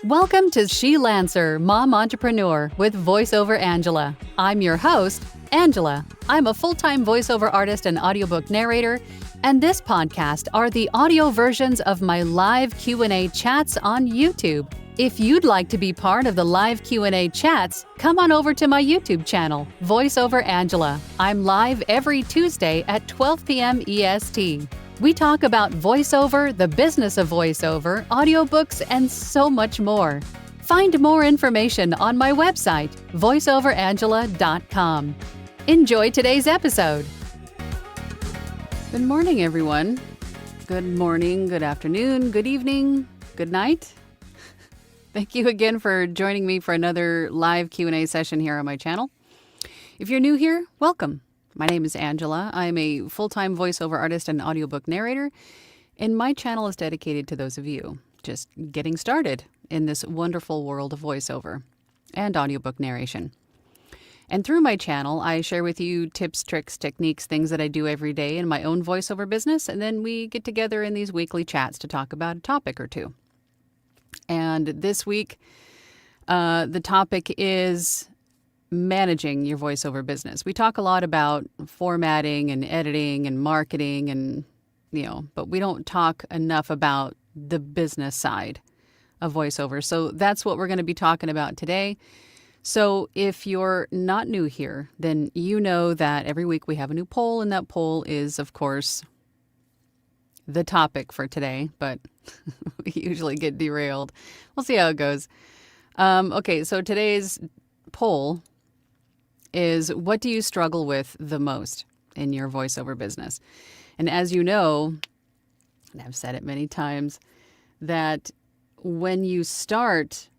Welcome to She Lancer, Mom Entrepreneur with VoiceOver Angela. I'm your host, Angela. I'm a full-time voiceover artist and audiobook narrator, and this podcast are the audio versions of my live Q&A chats on YouTube. If you'd like to be part of the live Q&A chats, come on over to my YouTube channel, VoiceOver Angela. I'm live every Tuesday at 12 p.m. EST. We talk about voiceover, the business of voiceover, audiobooks, and so much more. Find more information on my website, voiceoverangela.com. Enjoy today's episode. Good morning, everyone. Good morning, good afternoon, good evening, good night. Thank you again for joining me for another live Q&A session here on my channel. If you're new here, welcome. My name is Angela. I'm a full-time voiceover artist and audiobook narrator, and my channel is dedicated to those of you just getting started in this wonderful world of voiceover and audiobook narration. And through my channel, I share with you tips, tricks, techniques, things that I do every day in my own voiceover business, and then we get together in these weekly chats to talk about a topic or two. And this week, the topic is managing your voiceover business. We talk a lot about formatting and editing and marketing and, but we don't talk enough about the business side of voiceover. So that's what we're going to be talking about today. So if you're not new here, then you know that every week we have a new poll, and that poll is, of course, the topic for today, but we usually get derailed. We'll see how it goes. Okay, so today's poll is, what do you struggle with the most in your voiceover business? And as you know, and I've said it many times, that when you start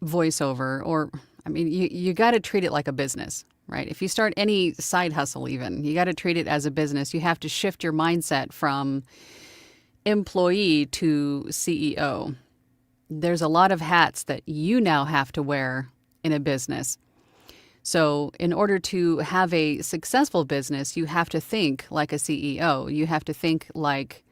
voiceover, you got to treat it like a business, right? If you start any side hustle even, you got to treat it as a business. You have to shift your mindset from employee to CEO. There's a lot of hats that you now have to wear in a business. So in order to have a successful business, you have to think like a CEO. You have to think like,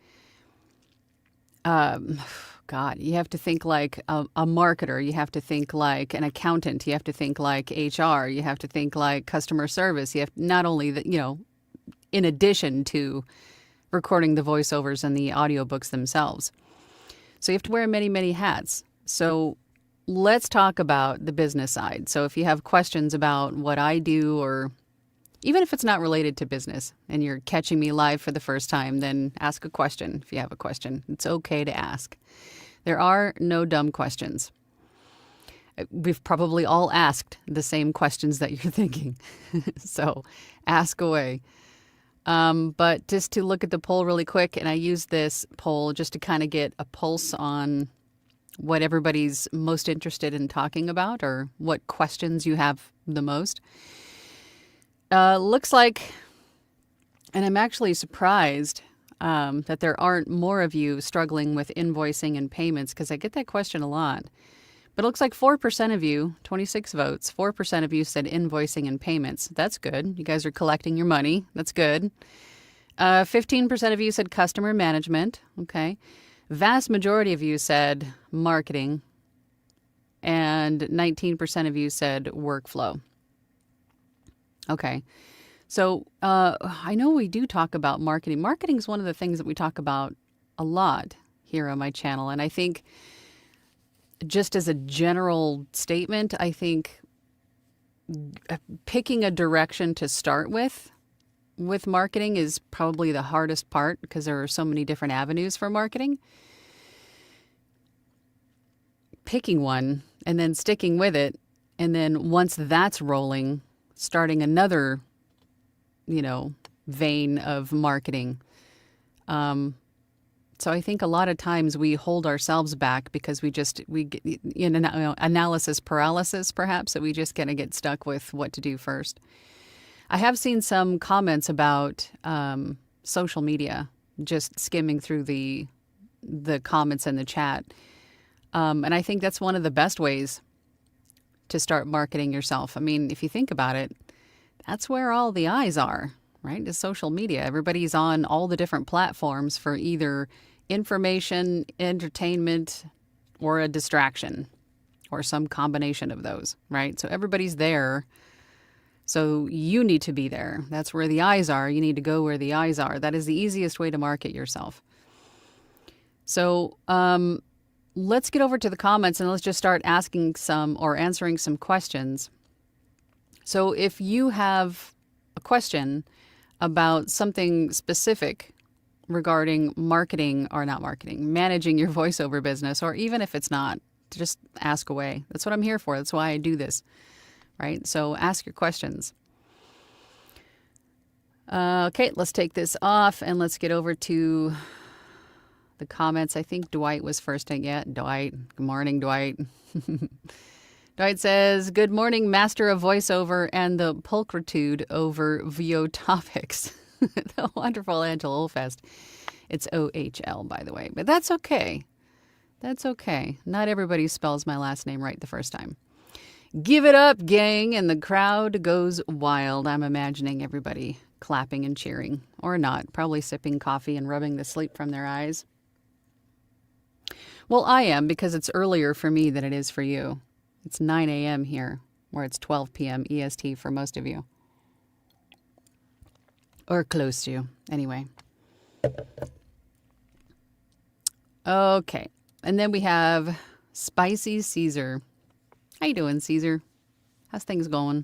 you have to think like a marketer. You have to think like an accountant. You have to think like HR. You have to think like customer service. You have not only that, in addition to recording the voiceovers and the audiobooks themselves. So you have to wear many, many hats. So let's talk about the business side. So if you have questions about what I do, or even if it's not related to business and you're catching me live for the first time, then ask a question. If you have a question, it's okay to ask. There are no dumb questions. We've probably all asked the same questions that you're thinking. So ask away. But just to look at the poll really quick, and I use this poll just to kind of get a pulse on what everybody's most interested in talking about, or what questions you have the most. Looks like, and I'm actually surprised that there aren't more of you struggling with invoicing and payments, because I get that question a lot. But it looks like 4% of you, 26 votes, 4% of you said invoicing and payments. That's good. You guys are collecting your money. That's good. 15% of you said customer management. Okay. Vast majority of you said marketing, and 19% of you said workflow. Okay. So I know we do talk about marketing. Marketing is one of the things that we talk about a lot here on my channel. And I think just as a general statement, I think picking a direction to start with marketing is probably the hardest part, because there are so many different avenues for marketing. Picking one and then sticking with it, and then once that's rolling, starting another, vein of marketing. So I think a lot of times we hold ourselves back because we get analysis paralysis, perhaps, that we just kind of get stuck with what to do first. I have seen some comments about social media, just skimming through the comments in the chat. And I think that's one of the best ways to start marketing yourself. I mean, if you think about it, that's where all the eyes are, right? Is social media. Everybody's on all the different platforms for either information, entertainment, or a distraction or some combination of those, right? So everybody's there. So you need to be there. That's where the eyes are. You need to go where the eyes are. That is the easiest way to market yourself. So let's get over to the comments and let's just start asking some or answering some questions. So if you have a question about something specific regarding marketing or not marketing, managing your voiceover business, or even if it's not, just ask away. That's what I'm here for. That's why I do this, right? So ask your questions. Okay, let's take this off and let's get over to the comments. I think Dwight was first. Yeah, Dwight. Good morning, Dwight. Dwight says, good morning, master of voiceover and the pulchritude over VO topics. The wonderful Angela Olfest. It's OHL, by the way, but that's okay. That's okay. Not everybody spells my last name right the first time. Give it up, gang, and the crowd goes wild. I'm imagining everybody clapping and cheering, or not, probably sipping coffee and rubbing the sleep from their eyes. Well, I am, because it's earlier for me than it is for you. It's 9 a.m. here, where it's 12 p.m. EST for most of you. Or close to, anyway. Okay. And then we have Spicy Caesar. How you doing, Caesar? How's things going?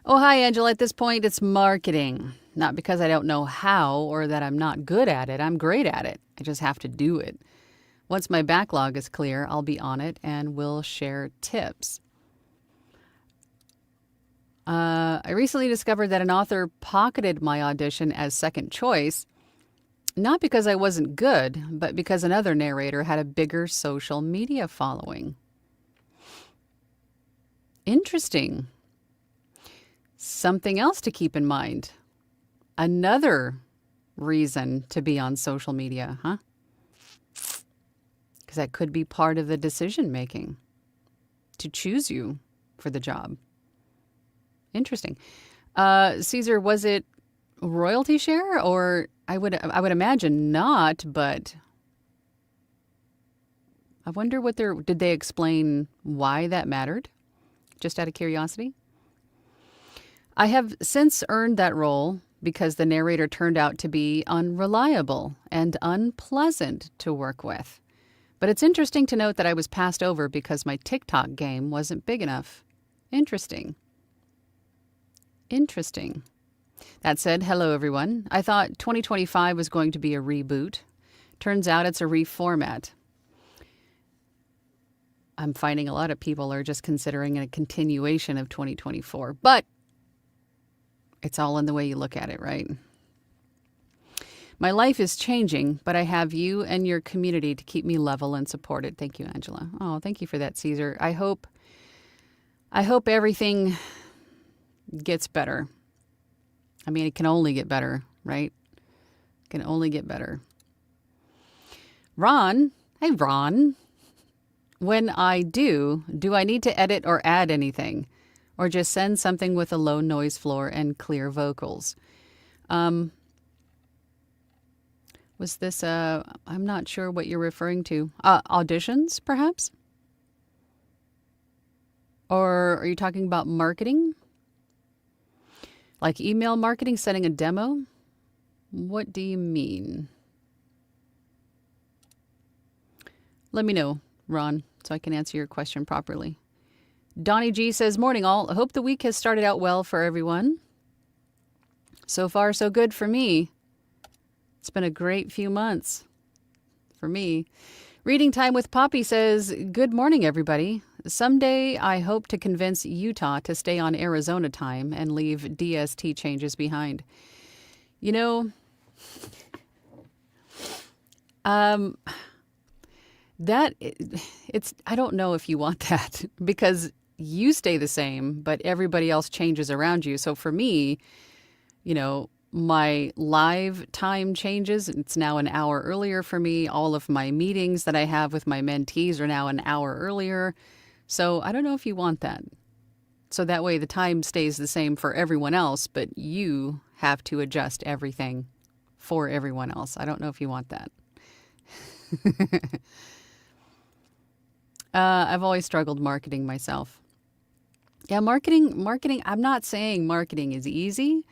Oh, hi, Angela. At this point, it's marketing. Not because I don't know how or that I'm not good at it. I'm great at it. I just have to do it. Once my backlog is clear, I'll be on it and we'll share tips. I recently discovered that an author pocketed my audition as second choice, not because I wasn't good, but because another narrator had a bigger social media following. Interesting. Something else to keep in mind. Another reason to be on social media, huh? Because that could be part of the decision making to choose you for the job. Interesting. Caesar, was it royalty share, or I would imagine not, but I wonder what did they explain why that mattered? Just out of curiosity. I have since earned that role because the narrator turned out to be unreliable and unpleasant to work with. But it's interesting to note that I was passed over because my TikTok game wasn't big enough. Interesting. Interesting. That said, hello everyone. I thought 2025 was going to be a reboot. Turns out it's a reformat. I'm finding a lot of people are just considering a continuation of 2024, but it's all in the way you look at it, right? My life is changing, but I have you and your community to keep me level and supported. Thank you, Angela. Oh, thank you for that, Caesar. I hope everything gets better. I mean, it can only get better, right? It can only get better. Ron, hey, Ron. When I do I need to edit or add anything? Or just send something with a low noise floor and clear vocals? Was this, I'm not sure what you're referring to. Auditions, perhaps? Or are you talking about marketing? Like email marketing, sending a demo? What do you mean? Let me know, Ron, so I can answer your question properly. Donnie G says, morning all. I hope the week has started out well for everyone. So far, so good for me. It's been a great few months for me. Reading Time with Poppy says, good morning, everybody. Someday I hope to convince Utah to stay on Arizona time and leave DST changes behind. You know, I don't know if you want that because you stay the same, but everybody else changes around you. So for me, you know, my live time changes. It's now an hour earlier for me. All of my meetings that I have with my mentees are now an hour earlier. So I don't know if you want that. So that way the time stays the same for everyone else, but you have to adjust everything for everyone else. I don't know if you want that. I've always struggled marketing myself. Yeah, marketing. I'm not saying marketing is easy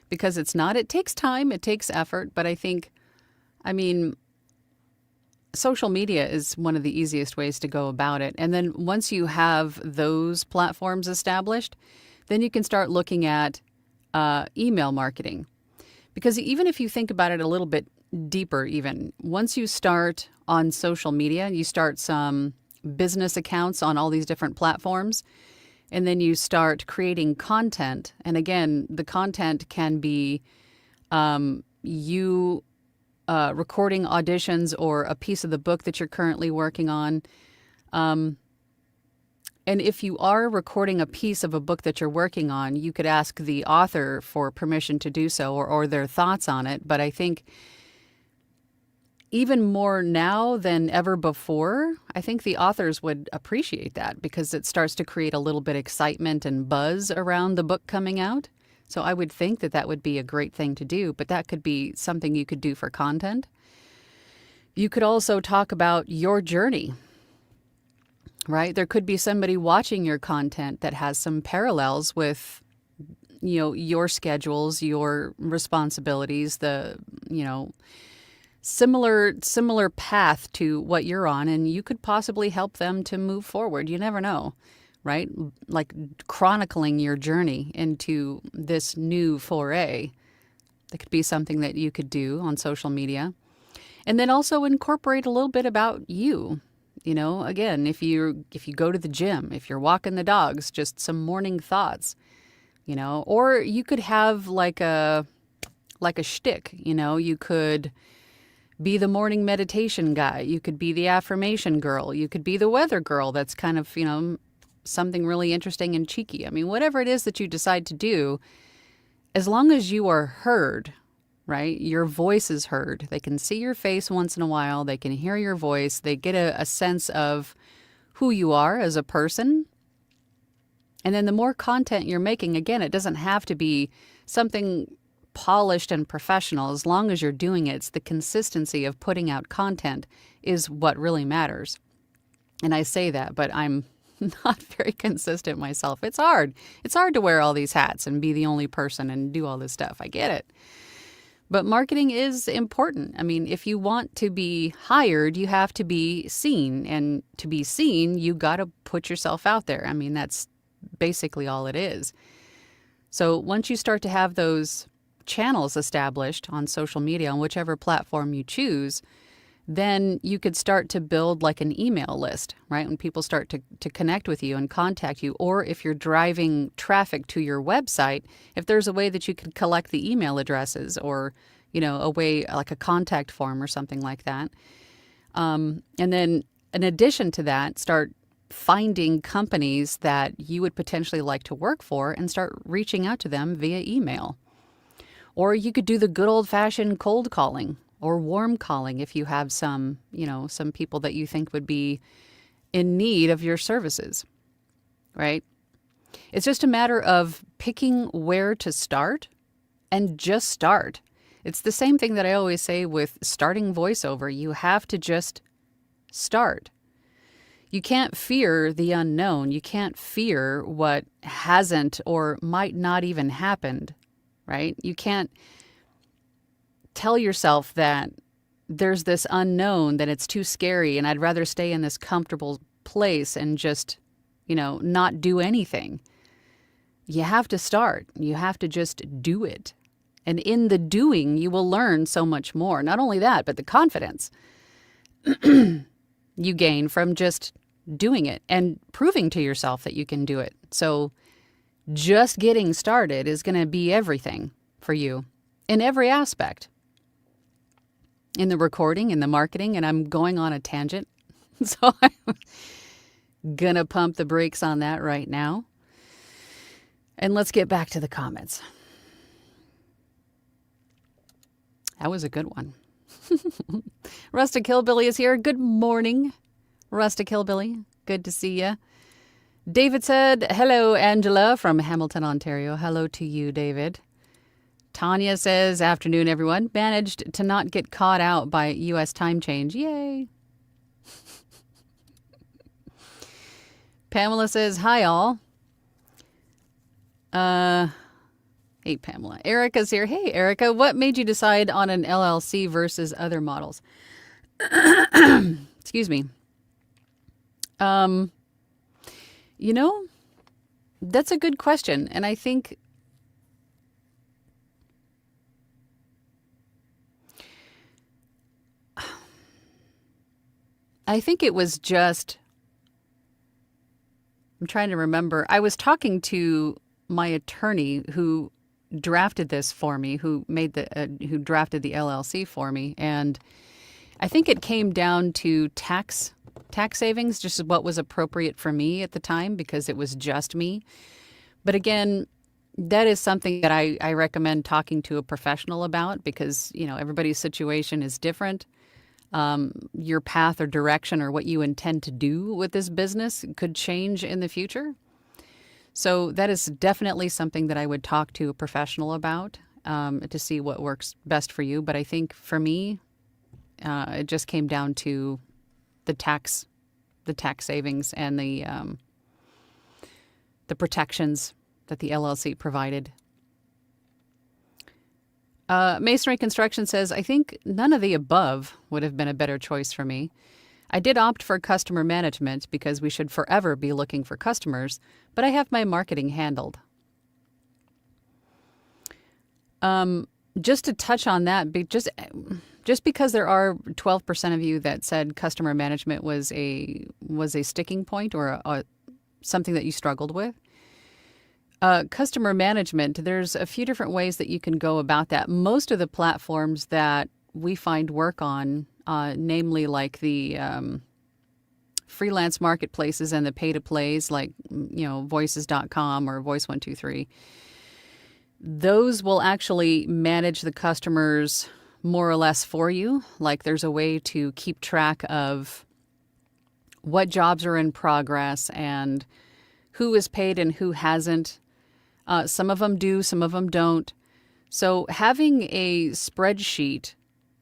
because it's not. It takes time, it takes effort, but I mean, social media is one of the easiest ways to go about it. And then once you have those platforms established, then you can start looking at email marketing. Because even if you think about it a little bit deeper, even once you start on social media, you start some business accounts on all these different platforms, and then you start creating content. And again, the content can be you recording auditions or a piece of the book that you're currently working on. And if you are recording a piece of a book that you're working on, you could ask the author for permission to do so or their thoughts on it. But I think even more now than ever before, I think the authors would appreciate that because it starts to create a little bit of excitement and buzz around the book coming out. So I would think that that would be a great thing to do, but that could be something you could do for content. You could also talk about your journey, right? There could be somebody watching your content that has some parallels with, your schedules, your responsibilities, similar path to what you're on, and you could possibly help them to move forward. You never know, right? Like chronicling your journey into this new foray. That could be something that you could do on social media. And then also incorporate a little bit about you. Again, if you go to the gym, if you're walking the dogs, just some morning thoughts, or you could have like a shtick, you could be the morning meditation guy. You could be the affirmation girl. You could be the weather girl. That's kind of, something really interesting and cheeky. I mean, whatever it is that you decide to do, as long as you are heard, right? Your voice is heard. They can see your face once in a while. They can hear your voice. They get a sense of who you are as a person. And then the more content you're making, again, it doesn't have to be something polished and professional. As long as you're doing it, it's the consistency of putting out content is what really matters. And I say that, but I'm not very consistent myself. It's hard. It's hard to wear all these hats and be the only person and do all this stuff. I get it. But marketing is important. I mean, if you want to be hired, you have to be seen. And to be seen, you got to put yourself out there. I mean, that's basically all it is. So once you start to have those channels established on social media, on whichever platform you choose, then you could start to build like an email list, right? When people start to connect with you and contact you, or if you're driving traffic to your website, if there's a way that you could collect the email addresses or, a way like a contact form or something like that. And then in addition to that, start finding companies that you would potentially like to work for and start reaching out to them via email. Or you could do the good old-fashioned cold calling or warm calling if you have some people that you think would be in need of your services, right? It's just a matter of picking where to start and just start. It's the same thing that I always say with starting voiceover. You have to just start. You can't fear the unknown. You can't fear what hasn't or might not even happened, right? You can't tell yourself that there's this unknown, that it's too scary and I'd rather stay in this comfortable place and just, not do anything. You have to start. You have to just do it. And in the doing, you will learn so much more. Not only that, but the confidence you gain from just doing it and proving to yourself that you can do it. So just getting started is going to be everything for you in every aspect. In the recording, in the marketing, and I'm going on a tangent. So I'm going to pump the brakes on that right now. And let's get back to the comments. That was a good one. Rustic Hillbilly is here. Good morning, Rustic Hillbilly. Good to see you. David said, hello, Angela from Hamilton, Ontario. Hello to you, David. Tanya says, afternoon, everyone. Managed to not get caught out by U.S. time change. Yay. Pamela says, hi all. Hey, Pamela. Erica's here. Hey, Erica, what made you decide on an LLC versus other models? Excuse me. You know, that's a good question. And I think it was just, I'm trying to remember. I was talking to my attorney who drafted this for me, who drafted the LLC for me, and I think it came down to tax savings, just what was appropriate for me at the time because it was just me. But again, that is something that I recommend talking to a professional about because, everybody's situation is different. Your path or direction or what you intend to do with this business could change in the future. So that is definitely something that I would talk to a professional about to see what works best for you. But I think for me, it just came down to the tax savings and the protections that the LLC provided. Masonry Construction says, I think none of the above would have been a better choice for me. I did opt for customer management because we should forever be looking for customers, but I have my marketing handled. Just to touch on that, just because there are 12% of you that said customer management was a sticking point or something that you struggled with. Customer management, there's a few different ways that you can go about that. Most of the platforms that we find work on, namely like the freelance marketplaces and the pay-to-plays like, voices.com or Voice123, those will actually manage the customers more or less for you. Like there's a way to keep track of what jobs are in progress and who is paid and who hasn't. Some of them do, some of them don't. So having a spreadsheet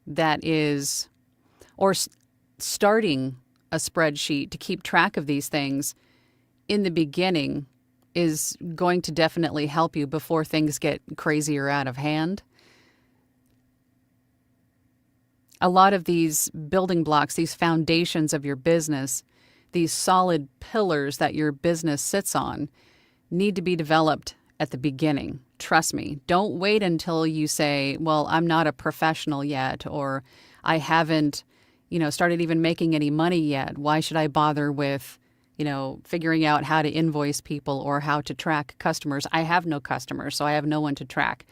that is, or starting a spreadsheet to keep track of these things in the beginning is going to definitely help you before things get crazy or out of hand. A lot of these building blocks, these foundations of your business, these solid pillars that your business sits on, need to be developed at the beginning. Trust me. Don't wait until you say, well, I'm not a professional yet, or I haven't, started even making any money yet. Why should I bother with, figuring out how to invoice people or how to track customers? I have no customers, so I have no one to track.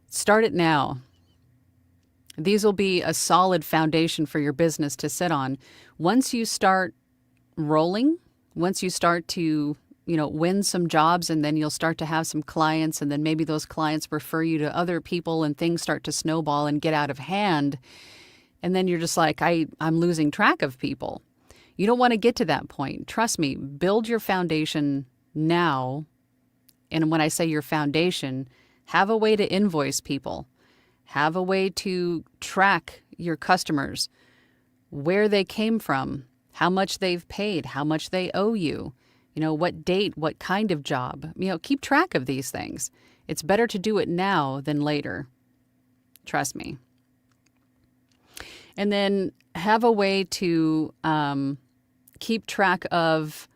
Start it now. These will be a solid foundation for your business to sit on. Once you start rolling, once you start to win some jobs, and then you'll start to have some clients, and then maybe those clients refer you to other people and things start to snowball and get out of hand. And then you're just like, I'm losing track of people. You don't want to get to that point. Trust me, build your foundation now. And when I say your foundation, have a way to invoice people. Have a way to track your customers, where they came from, how much they've paid, how much they owe you. What date, what kind of job. Keep track of these things. It's better to do it now than later. Trust me. And then have a way to keep track of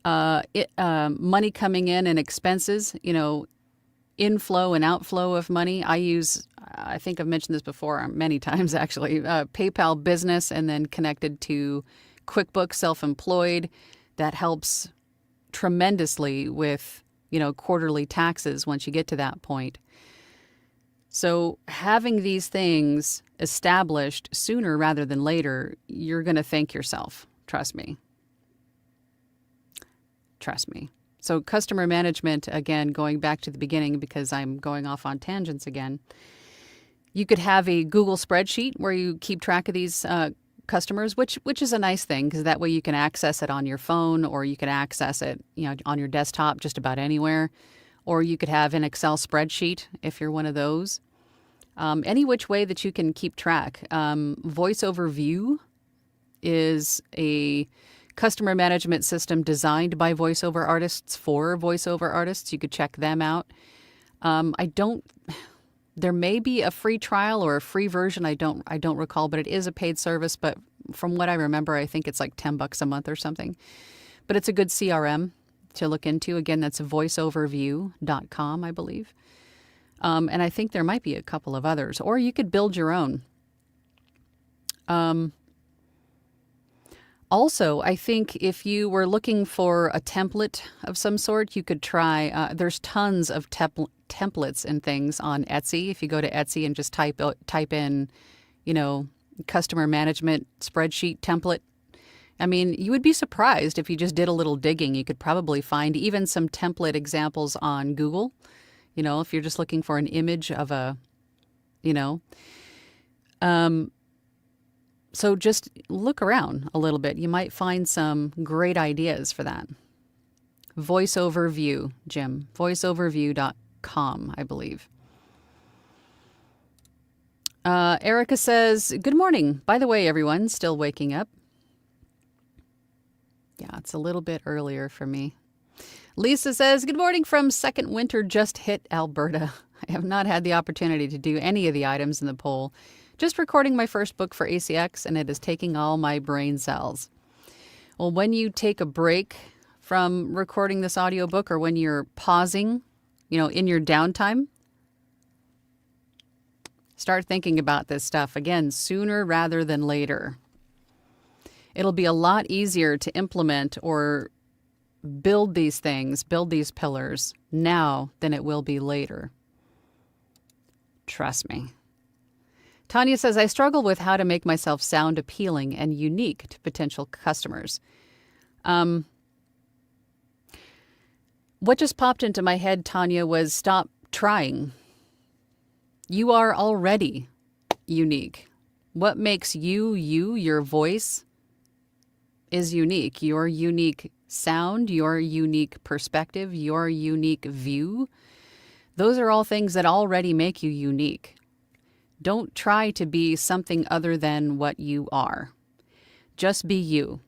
money coming in and expenses, inflow and outflow of money. I think I've mentioned this before many times actually, PayPal Business, and then connected to QuickBooks Self-Employed. That helps tremendously with, quarterly taxes once you get to that point. So having these things established sooner rather than later, you're going to thank yourself. Trust me. Trust me. So customer management, again, going back to the beginning because I'm going off on tangents again, you could have a Google spreadsheet where you keep track of these customers, which is a nice thing because that way you can access it on your phone or you can access it, on your desktop just about anywhere. Or you could have an Excel spreadsheet if you're one of those. Any which way that you can keep track. Voice over View is a customer management system designed by voiceover artists for voiceover artists. You could check them out. There may be a free trial or a free version. I don't recall, but it is a paid service. But from what I remember, I think it's like $10 a month or something. But it's a good CRM to look into. Again, that's voiceoverview.com, I believe. And I think there might be a couple of others, or you could build your own. Also, I think if you were looking for a template of some sort, you could try, there's tons of templates and things on Etsy. If you go to Etsy and just type in, customer management spreadsheet template, I mean, you would be surprised if you just did a little digging. You could probably find even some template examples on Google. If you're just looking for an image of so just look around a little bit. You might find some great ideas for that. VoiceOverView, Jim. VoiceOverview.com, I believe. Erica says, good morning. By the way, everyone, still waking up. Yeah, it's a little bit earlier for me. Lisa says, good morning from second winter just hit Alberta. I have not had the opportunity to do any of the items in the poll. Just recording my first book for ACX, and it is taking all my brain cells. Well, when you take a break from recording this audiobook, or when you're pausing, in your downtime, start thinking about this stuff again sooner rather than later. It'll be a lot easier to implement or build these things, build these pillars now than it will be later. Trust me. Tanya says, I struggle with how to make myself sound appealing and unique to potential customers. What just popped into my head, Tanya, was stop trying. You are already unique. What makes you, your voice, is unique. Your unique sound, your unique perspective, your unique view. Those are all things that already make you unique. Don't try to be something other than what you are. Just be you.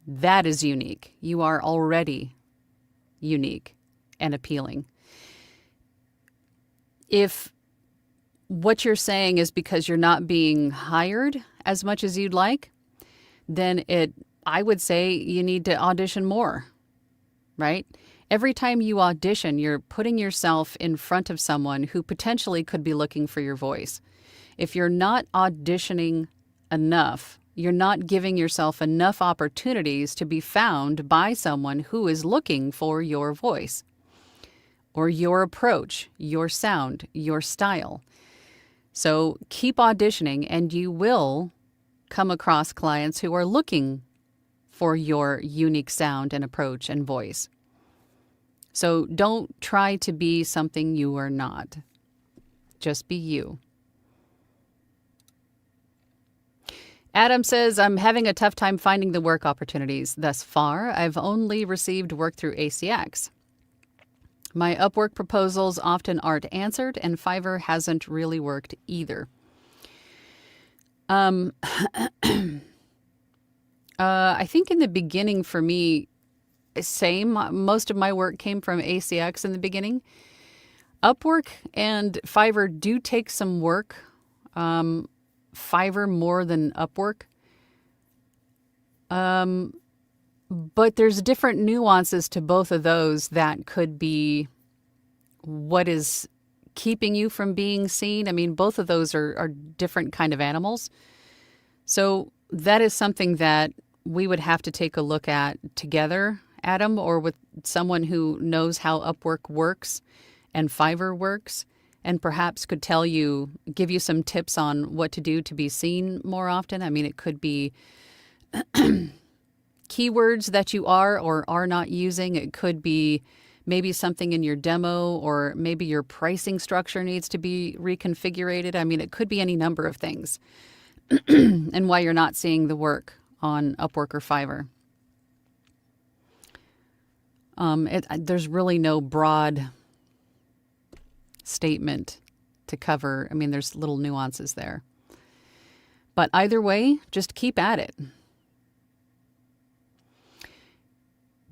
That is unique. You are already unique and appealing. If what you're saying is because you're not being hired as much as you'd like, then I would say you need to audition more, right? Every time you audition, you're putting yourself in front of someone who potentially could be looking for your voice. If you're not auditioning enough, you're not giving yourself enough opportunities to be found by someone who is looking for your voice or your approach, your sound, your style. So keep auditioning, and you will come across clients who are looking for your unique sound and approach and voice. So don't try to be something you are not. Just be you. Adam says, I'm having a tough time finding the work opportunities. Thus far, I've only received work through ACX. My Upwork proposals often aren't answered, and Fiverr hasn't really worked either. I think in the beginning for me, same. Most of my work came from ACX in the beginning. Upwork and Fiverr do take some work. Fiverr more than Upwork. But there's different nuances to both of those that could be what is keeping you from being seen. I mean, both of those are different kind of animals. So that is something that we would have to take a look at together, Adam, or with someone who knows how Upwork works and Fiverr works, and perhaps could give you some tips on what to do to be seen more often. I mean, it could be keywords that you are or are not using. It could be maybe something in your demo, or maybe your pricing structure needs to be reconfigured. I mean, it could be any number of things and why you're not seeing the work on Upwork or Fiverr. There's really no broad statement to cover. I mean, there's little nuances there. But either way, just keep at it.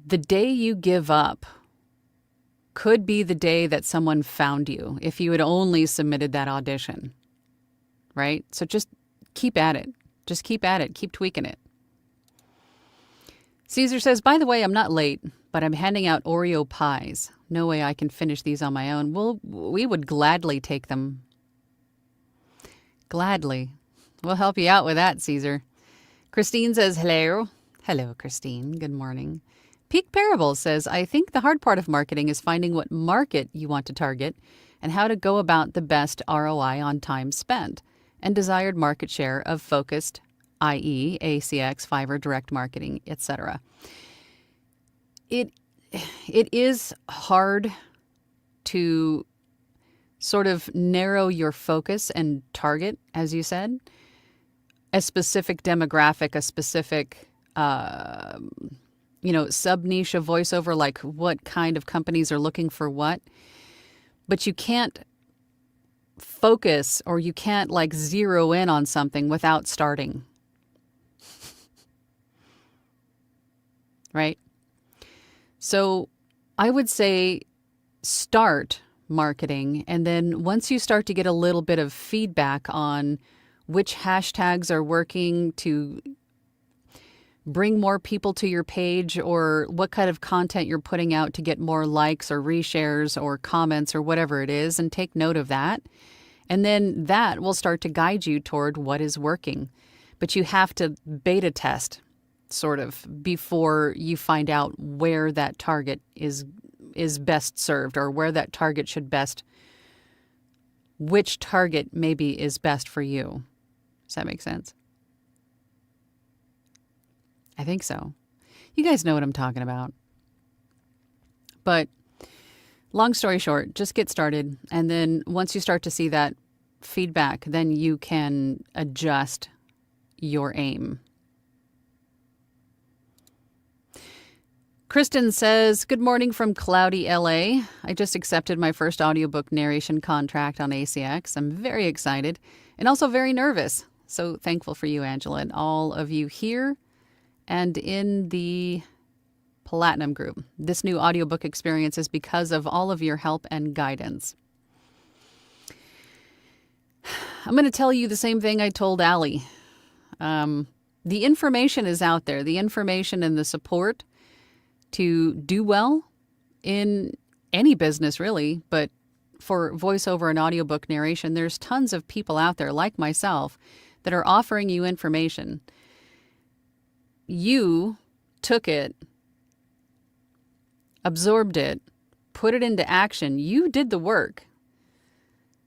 the day you give up could be the day that someone found you if you had only submitted that audition, right? So just keep at it. Just keep at it. Keep tweaking it. Caesar says, by the way, I'm not late, but I'm handing out Oreo pies. No way I can finish these on my own. Well, we would gladly take them. Gladly. We'll help you out with that, Caesar. Christine says, hello. Hello, Christine. Good morning. Peak Parable says, I think the hard part of marketing is finding what market you want to target and how to go about the best ROI on time spent and desired market share of focused, i.e. ACX, Fiverr, direct marketing, etc. It is hard to sort of narrow your focus and target, as you said, a specific demographic, a specific sub-niche of voiceover, like what kind of companies are looking for what. But you can't focus or you can't like zero in on something without starting. Right? So I would say start marketing. And then once you start to get a little bit of feedback on which hashtags are working to bring more people to your page or what kind of content you're putting out to get more likes or reshares or comments or whatever it is, and take note of that. And then that will start to guide you toward what is working. But you have to beta test sort of before you find out where that target is best served, or where that target should best, which target maybe is best for you. Does that make sense? I think so. You guys know what I'm talking about. But long story short, just get started. And then once you start to see that feedback, then you can adjust your aim. Kristen says, good morning from cloudy LA. I just accepted my first audiobook narration contract on ACX. I'm very excited and also very nervous. So thankful for you, Angela, and all of you here and in the Platinum Group. This new audiobook experience is because of all of your help and guidance. I'm going to tell you the same thing I told Allie. The information is out there. The information and the support to do well in any business, really, but for voiceover and audiobook narration, there's tons of people out there like myself that are offering you information. You took it, absorbed it, put it into action. You did the work.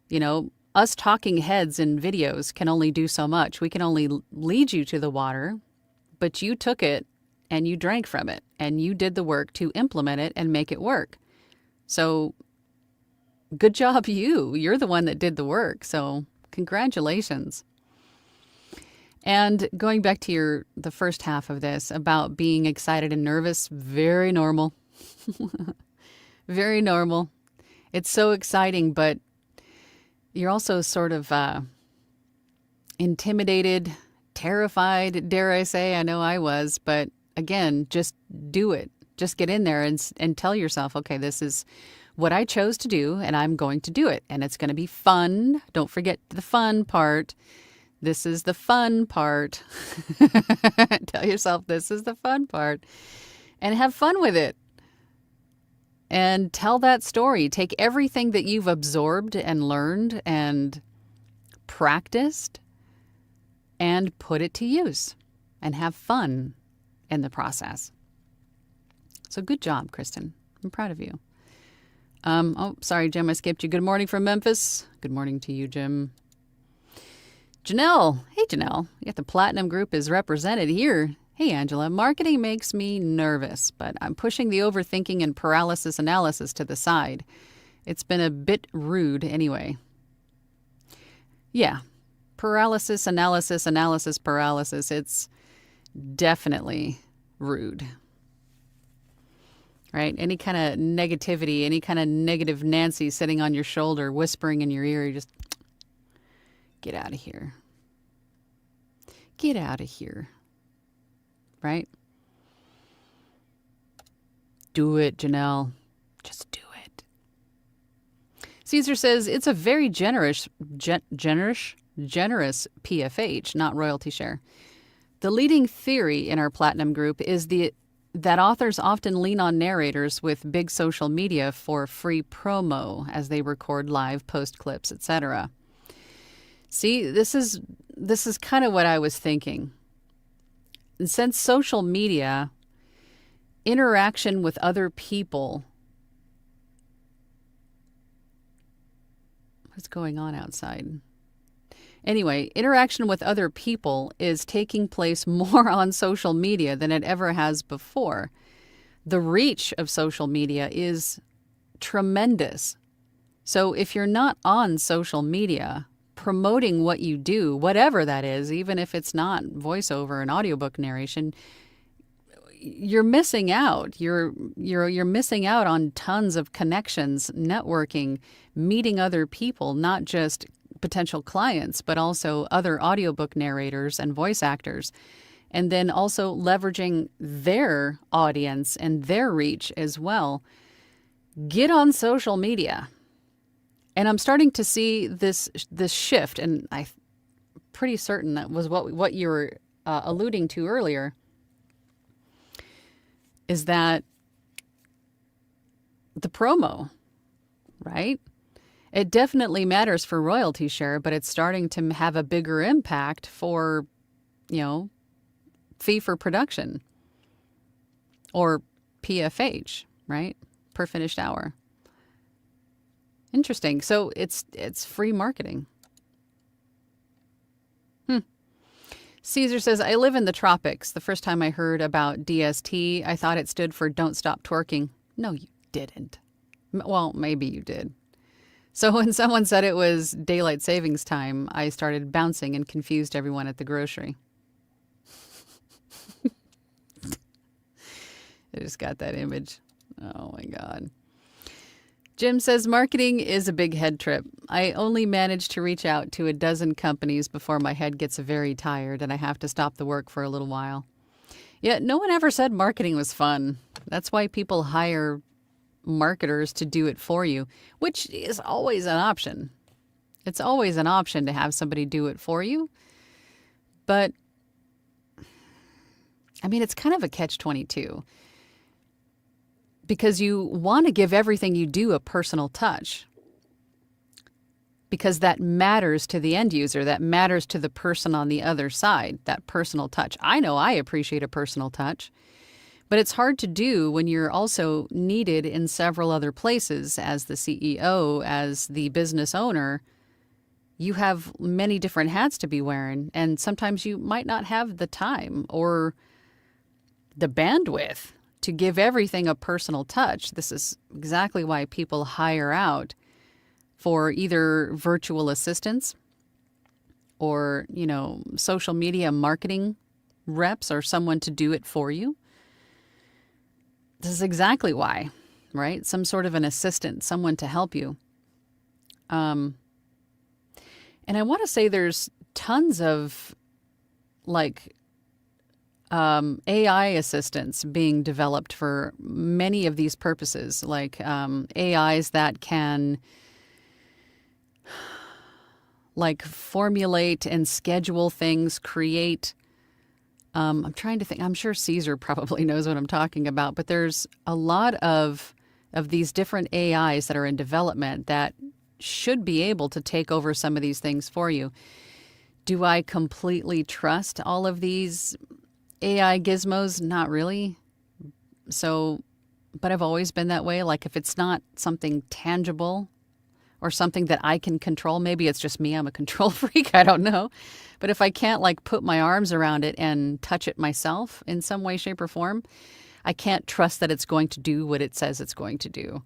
You know, us talking heads in videos can only do so much. We can only lead you to the water, but you took it and you drank from it and you did the work to implement it and make it work. So good job, you. You're the one that did the work. So congratulations. And going back to the first half of this about being excited and nervous, very normal. Very normal. It's so exciting, but you're also sort of intimidated, terrified, dare I say. I know I was, but again, just do it. Just get in there and tell yourself, okay, this is what I chose to do and I'm going to do it. And it's going to be fun. Don't forget the fun part. This is the fun part. Tell yourself this is the fun part. And have fun with it. And tell that story. Take everything that you've absorbed and learned and practiced and put it to use. And have fun in the process. So good job, Kristen. I'm proud of you. Sorry, Jim, I skipped you. Good morning from Memphis. Good morning to you, Jim. Janelle. Hey, Janelle. Yet the Platinum Group is represented here. Hey, Angela. Marketing makes me nervous, but I'm pushing the overthinking and paralysis analysis to the side. It's been a bit rude anyway. Yeah. Paralysis, analysis, paralysis. It's definitely rude. Right? Any kind of negativity, any kind of negative Nancy sitting on your shoulder, whispering in your ear, you just get out of here. Get out of here. Right? do it, Janelle. Just do it. Caesar says it's a very generous PFH, not royalty share. The leading theory in our Platinum group is that authors often lean on narrators with big social media for free promo as they record live post clips, etc. See, this is kind of what I was thinking. And since social media, interaction with other people. What's going on outside? Anyway, interaction with other people is taking place more on social media than it ever has before. The reach of social media is tremendous. So if you're not on social media promoting what you do, whatever that is, even if it's not voiceover and audiobook narration, you're missing out. You're missing out on tons of connections, networking, meeting other people, not just potential clients, but also other audiobook narrators and voice actors. And then also leveraging their audience and their reach as well. Get on social media. And I'm starting to see this shift, and I'm pretty certain that was what you were alluding to earlier, is that the promo, right? It definitely matters for royalty share, but it's starting to have a bigger impact for, fee for production or PFH, right? Per finished hour. Interesting. So it's free marketing. Caesar says, I live in the tropics. The first time I heard about DST, I thought it stood for Don't Stop Twerking. No, you didn't. Well, maybe you did. So when someone said it was daylight savings time, I started bouncing and confused everyone at the grocery. I just got that image. Oh my God. Jim says, marketing is a big head trip. I only manage to reach out to a dozen companies before my head gets very tired and I have to stop the work for a little while. Yet no one ever said marketing was fun. That's why people hire marketers to do it for you, which is always an option. It's always an option to have somebody do it for you. But, I mean, it's kind of a catch-22. Because you want to give everything you do a personal touch. Because that matters to the end user. That matters to the person on the other side, that personal touch. I know I appreciate a personal touch. But it's hard to do when you're also needed in several other places as the CEO, as the business owner. You have many different hats to be wearing. And sometimes you might not have the time or the bandwidth to give everything a personal touch. This is exactly why people hire out for either virtual assistants or, social media marketing reps or someone to do it for you. This is exactly why, right? Some sort of an assistant, someone to help you. And I want to say there's tons of AI assistants being developed for many of these purposes, like AIs that can formulate and schedule things, create. I'm trying to think. I'm sure Caesar probably knows what I'm talking about, but there's a lot of these different AIs that are in development that should be able to take over some of these things for you. Do I completely trust all of these AI gizmos? Not really. So, but I've always been that way. Like if it's not something tangible or something that I can control, maybe it's just me. I'm a control freak. I don't know. But if I can't put my arms around it and touch it myself in some way, shape, or form, I can't trust that it's going to do what it says it's going to do.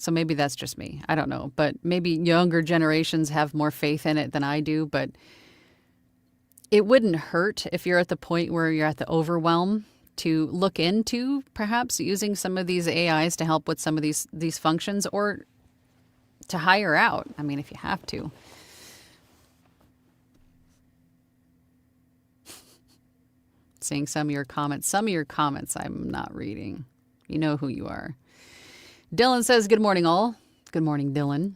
So maybe that's just me. I don't know. But maybe younger generations have more faith in it than I do. But it wouldn't hurt if you're at the point where you're at the overwhelm to look into perhaps using some of these AIs to help with some of these functions or to hire out. I mean, if you have to. Seeing some of your comments I'm not reading. You know who you are. Dylan says, good morning, all. Good morning, Dylan.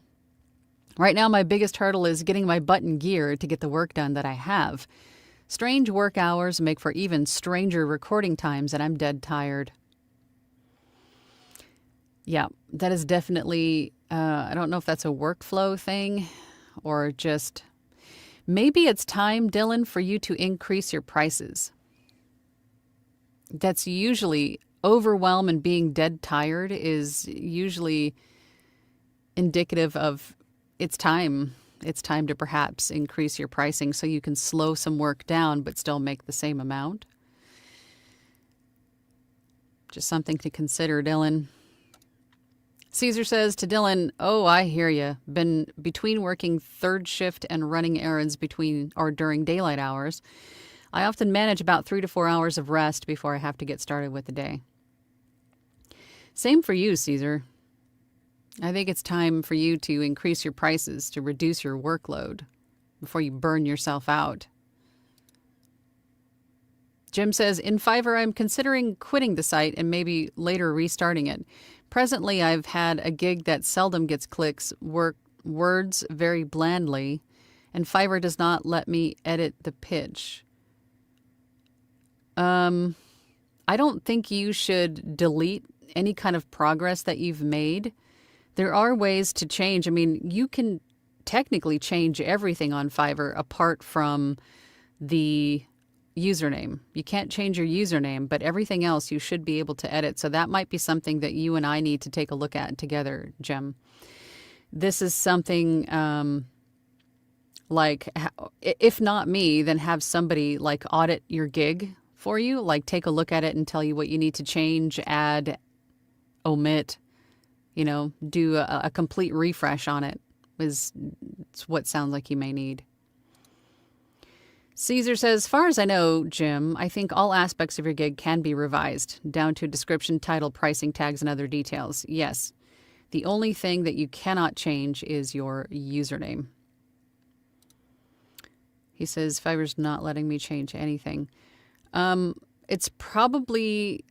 Right now, my biggest hurdle is getting my butt in gear to get the work done that I have. Strange work hours make for even stranger recording times, and I'm dead tired. Yeah, that is definitely, I don't know if that's a workflow thing or just, maybe it's time, Dylan, for you to increase your prices. That's usually overwhelm, and being dead tired is usually indicative of it's time. It's time to perhaps increase your pricing so you can slow some work down but still make the same amount. Just something to consider, Dylan. Caesar says to Dylan, oh, I hear you. Been between working third shift and running errands between or during daylight hours. I often manage about 3 to 4 hours of rest before I have to get started with the day. Same for you, Caesar. I think it's time for you to increase your prices to reduce your workload before you burn yourself out. Jim says, in Fiverr, I'm considering quitting the site and maybe later restarting it. Presently, I've had a gig that seldom gets clicks, words very blandly, and Fiverr does not let me edit the pitch. I don't think you should delete any kind of progress that you've made. There are ways to change. I mean, you can technically change everything on Fiverr apart from the username. You can't change your username, but everything else you should be able to edit. So that might be something that you and I need to take a look at together, Jim. This is something like, if not me, then have somebody like audit your gig for you, like take a look at it and tell you what you need to change, add, omit, do a complete refresh on it is what sounds like you may need. Caesar says, as far as I know, Jim, I think all aspects of your gig can be revised, down to description, title, pricing, tags, and other details. Yes. The only thing that you cannot change is your username. He says, Fiverr's not letting me change anything. It's probably...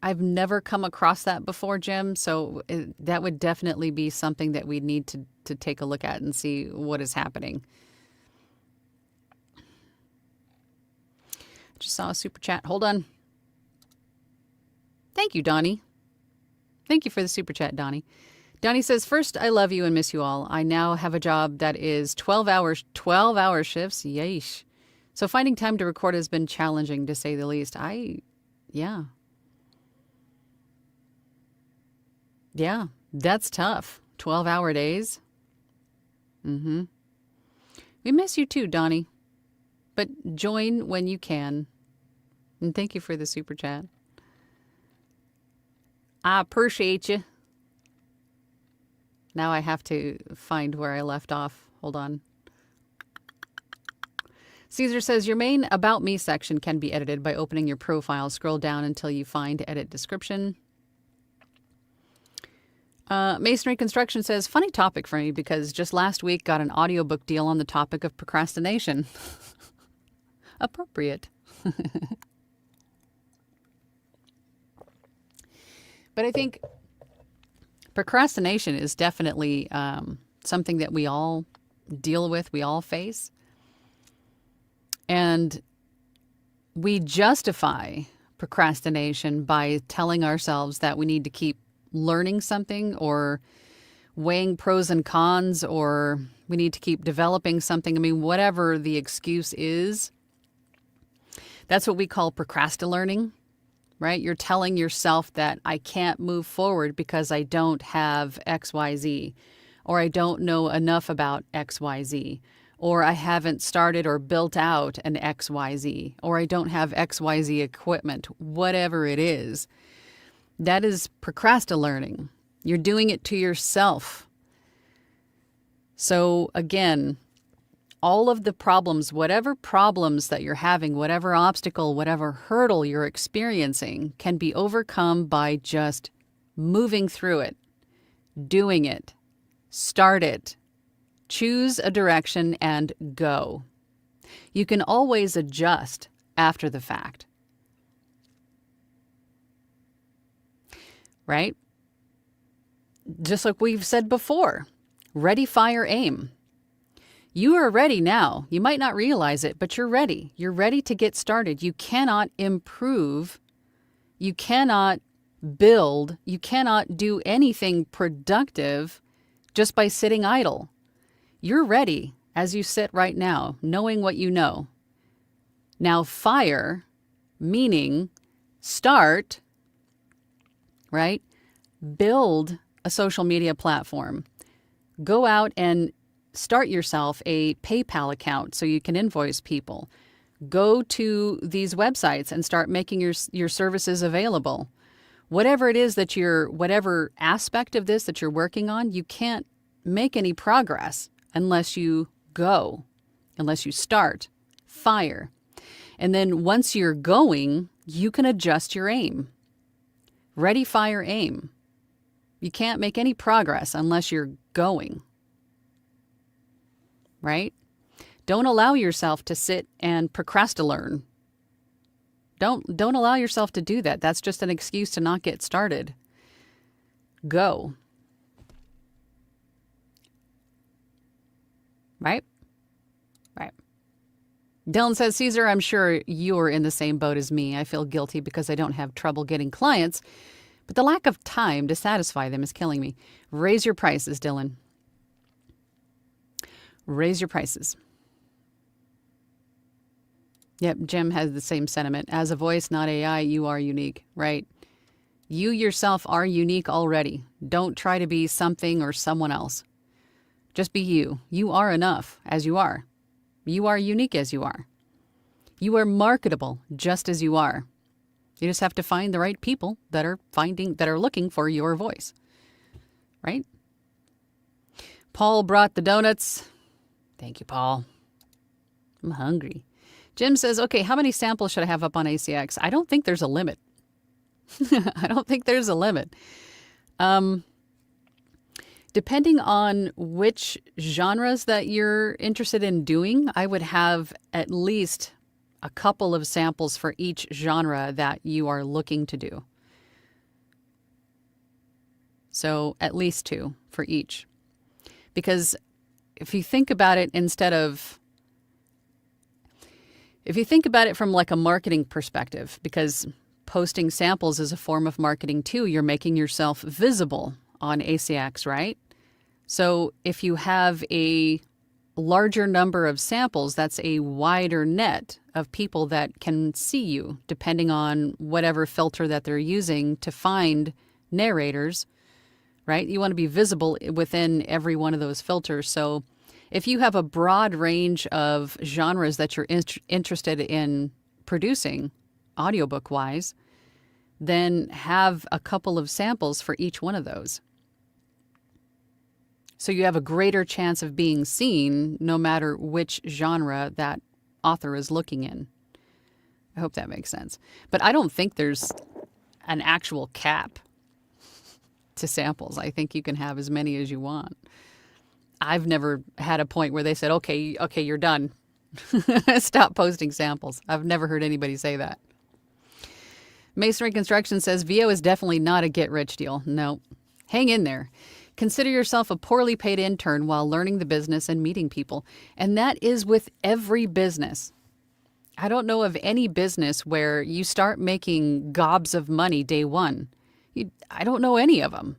I've never come across that before, Jim, so that would definitely be something that we'd need to take a look at and see what is happening. Just saw a super chat. Hold on. Thank you, Donnie. Thank you for the super chat, Donnie. Donnie says, first, I love you and miss you all. I now have a job that is 12-hour shifts. Yeesh. So finding time to record has been challenging, to say the least. Yeah, that's tough. 12-hour days. We miss you too, Donnie. But join when you can. And thank you for the super chat. I appreciate you. Now I have to find where I left off. Hold on. Caesar says, your main About Me section can be edited by opening your profile. Scroll down until you find Edit Description. Masonry Construction says, funny topic for me because just last week got an audiobook deal on the topic of procrastination. Appropriate. But I think procrastination is definitely something that we all deal with, we all face. And we justify procrastination by telling ourselves that we need to keep learning something or weighing pros and cons, or we need to keep developing something. I mean, whatever the excuse is, that's what we call procrastinating, right? You're telling yourself that I can't move forward because I don't have XYZ, or I don't know enough about XYZ, or I haven't started or built out an XYZ, or I don't have XYZ equipment, whatever it is. That is procrastinating. You're doing it to yourself. So again, all of the problems, whatever problems that you're having, whatever obstacle, whatever hurdle you're experiencing can be overcome by just moving through it, doing it, start it, choose a direction and go. You can always adjust after the fact. right? Just like we've said before, ready, fire, aim. You are ready now. You might not realize it, but you're ready. You're ready to get started. You cannot improve. You cannot build. You cannot do anything productive just by sitting idle. You're ready as you sit right now, knowing what you know. Now, fire, meaning start, right? Build a social media platform. Go out and start yourself a PayPal account so you can invoice people. Go to these websites and start making your services available. Whatever it is that whatever aspect of this that you're working on, you can't make any progress unless you go, unless you start, fire. And then once you're going, you can adjust your aim. Ready, fire, aim. You can't make any progress unless you're going. Right? Don't allow yourself to sit and procrastinate. Don't allow yourself to do that. That's just an excuse to not get started. Go. Right? Right. Dylan says, Caesar, I'm sure you're in the same boat as me. I feel guilty because I don't have trouble getting clients, but the lack of time to satisfy them is killing me. Raise your prices, Dylan. Raise your prices. Yep, Jim has the same sentiment. As a voice, not AI, you are unique, right? You yourself are unique already. Don't try to be something or someone else. Just be you. You are enough as you are. You are unique as you are. You are marketable just as you are. You just have to find the right people that are looking for your voice. Right? Paul brought the donuts. Thank you, Paul. I'm hungry. Jim says, okay, how many samples should I have up on ACX? I don't think there's a limit. I don't think there's a limit. Depending on which genres that you're interested in doing, I would have at least a couple of samples for each genre that you are looking to do. So at least 2 for each. Because if you think about it from like a marketing perspective, because posting samples is a form of marketing too, you're making yourself visible on ACX, right? So if you have a larger number of samples, that's a wider net of people that can see you, depending on whatever filter that they're using to find narrators, right? You want to be visible within every one of those filters. So if you have a broad range of genres that you're interested in producing, audiobook-wise, then have a couple of samples for each one of those. So you have a greater chance of being seen no matter which genre that author is looking in. I hope that makes sense. But I don't think there's an actual cap to samples. I think you can have as many as you want. I've never had a point where they said, okay, you're done. Stop posting samples. I've never heard anybody say that. Masonry Construction says, VO is definitely not a get-rich deal. No. Hang in there. Consider yourself a poorly paid intern while learning the business and meeting people. And that is with every business. I don't know of any business where you start making gobs of money day one. I don't know any of them.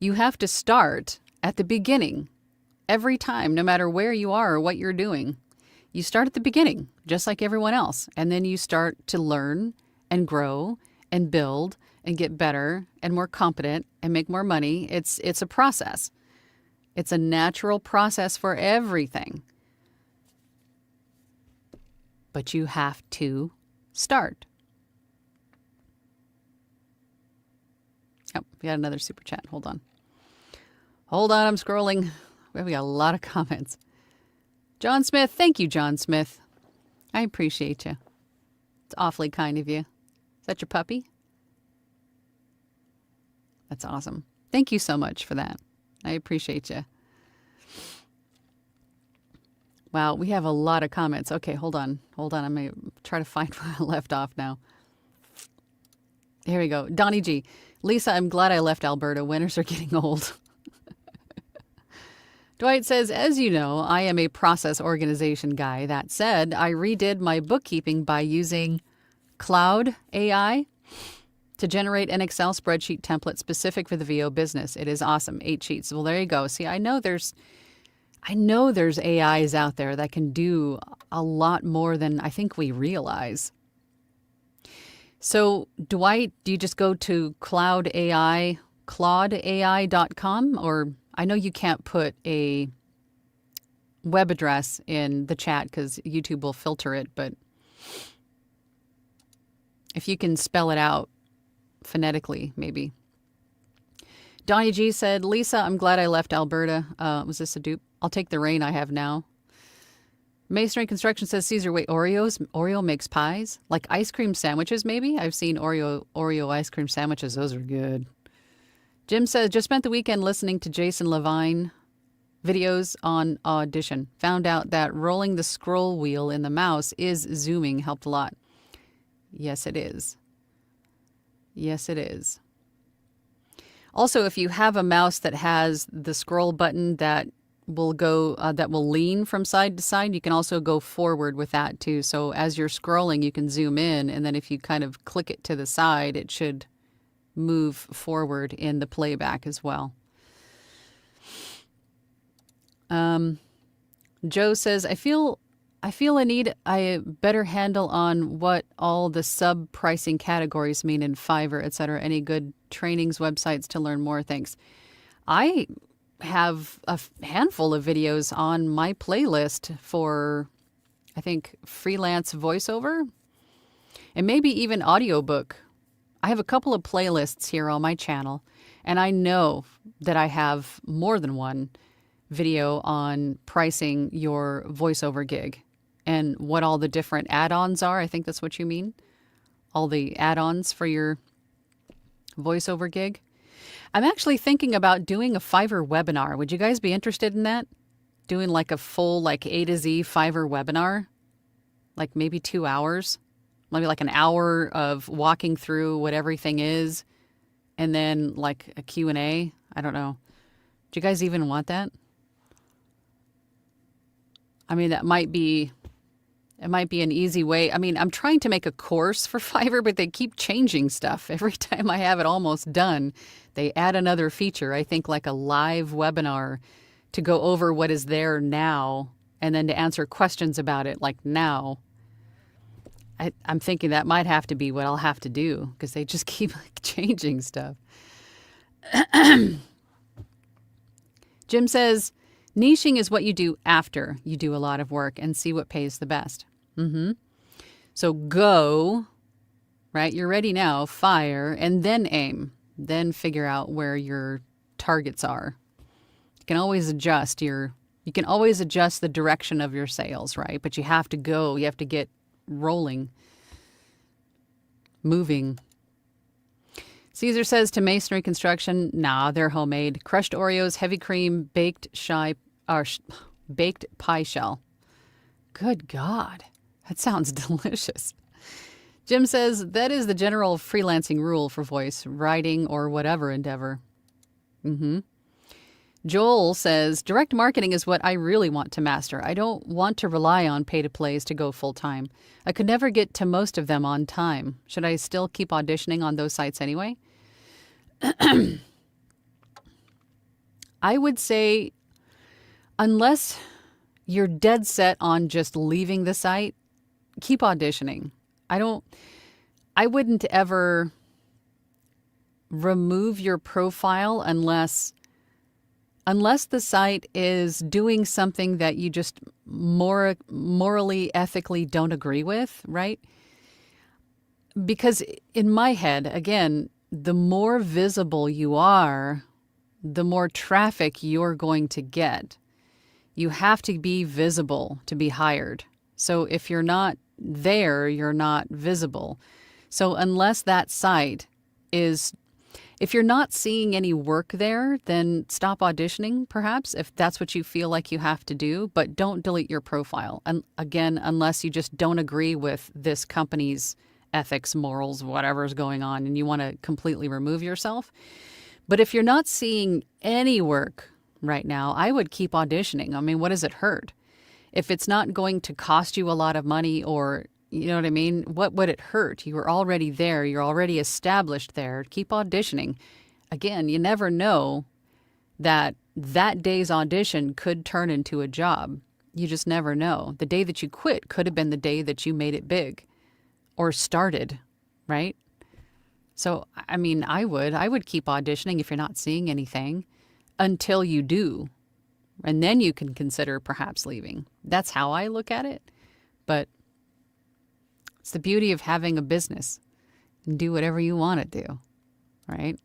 You have to start at the beginning every time, no matter where you are or what you're doing. You start at the beginning, just like everyone else. And then you start to learn and grow and build and get better and more competent and make more money. It's a process. It's a natural process for everything. But you have to start. Oh, we got another super chat. Hold on, I'm scrolling. We got a lot of comments. John Smith, thank you, John Smith. I appreciate you. It's awfully kind of you. Is that your puppy? That's awesome. Thank you so much for that. I appreciate you. Wow, we have a lot of comments. Okay, hold on. I'm going to try to find where I left off now. Here we go. Donnie G. Lisa, I'm glad I left Alberta. Winters are getting old. Dwight says, as you know, I am a process organization guy. That said, I redid my bookkeeping by using Cloud AI to generate an Excel spreadsheet template specific for the VO business. It is awesome. 8 sheets. Well, there you go. See, I know there's AIs out there that can do a lot more than I think we realize. So, Dwight, do you just go to claudeai.com? Or I know you can't put a web address in the chat because YouTube will filter it, but if you can spell it out phonetically, maybe. Donnie G said, Lisa, I'm glad I left Alberta. Was this a dupe? I'll take the rain I have now. Masonry Construction says, Caesar, wait, Oreo makes pies? Like ice cream sandwiches, maybe? I've seen Oreo ice cream sandwiches. Those are good. Jim says, just spent the weekend listening to Jason Levine videos on Audition. Found out that rolling the scroll wheel in the mouse is zooming. Helped a lot. Yes, it is. Yes, it is. Also, if you have a mouse that has the scroll button that will go that will lean from side to side, you can also go forward with that too. So as you're scrolling, you can zoom in, and then if you kind of click it to the side, it should move forward in the playback as well. Joe says, I feel I need a better handle on what all the sub pricing categories mean in Fiverr, etc. Any good trainings, websites to learn more? Thanks. I have a handful of videos on my playlist for, I think, freelance voiceover and maybe even audiobook. I have a couple of playlists here on my channel, and I know that I have more than one video on pricing your voiceover gig and what all the different add-ons are. I think that's what you mean. All the add-ons for your voiceover gig. I'm actually thinking about doing a Fiverr webinar. Would you guys be interested in that? Doing like a full A to Z Fiverr webinar? Like maybe 2 hours? Maybe like an hour of walking through what everything is and then like a Q&A? I don't know. Do you guys even want that? I mean, it might be an easy way. I mean, I'm trying to make a course for Fiverr, but they keep changing stuff. Every time I have it almost done, they add another feature. I think like a live webinar to go over what is there now and then to answer questions about it like now. I'm thinking that might have to be what I'll have to do because they just keep changing stuff. Jim says, niching is what you do after you do a lot of work and see what pays the best. So go, right? You're ready now, fire, and then aim. Then figure out where your targets are. You can always adjust the direction of your sales, right? But you have to go, you have to get rolling, moving. Caesar says to Masonry Construction, nah, they're homemade. Crushed Oreos, heavy cream, baked pie shell. Good God, that sounds delicious. Jim says that is the general freelancing rule for voice, writing, or whatever endeavor. Joel says, direct marketing is what I really want to master. I don't want to rely on pay-to-plays to go full-time. I could never get to most of them on time. Should I still keep auditioning on those sites anyway? I would say, unless you're dead set on just leaving the site, keep auditioning. I wouldn't ever remove your profile unless the site is doing something that you just morally, ethically don't agree with, right? Because in my head, again, the more visible you are, the more traffic you're going to get. You have to be visible to be hired. So if you're not there, you're not visible. So unless that site is, if you're not seeing any work there, then stop auditioning, perhaps, if that's what you feel like you have to do. But don't delete your profile. And again, unless you just don't agree with this company's ethics, morals, whatever's going on, and you want to completely remove yourself. But if you're not seeing any work right now, I would keep auditioning. I mean, what does it hurt? If it's not going to cost you a lot of money, or, you know what I mean? What would it hurt? You were already there. You're already established there. Keep auditioning. Again, you never know that day's audition could turn into a job. You just never know. The day that you quit could have been the day that you made it big or started, right? So, I mean, I would keep auditioning if you're not seeing anything until you do. And then you can consider perhaps leaving. That's how I look at it. But it's the beauty of having a business and do whatever you want to do, right?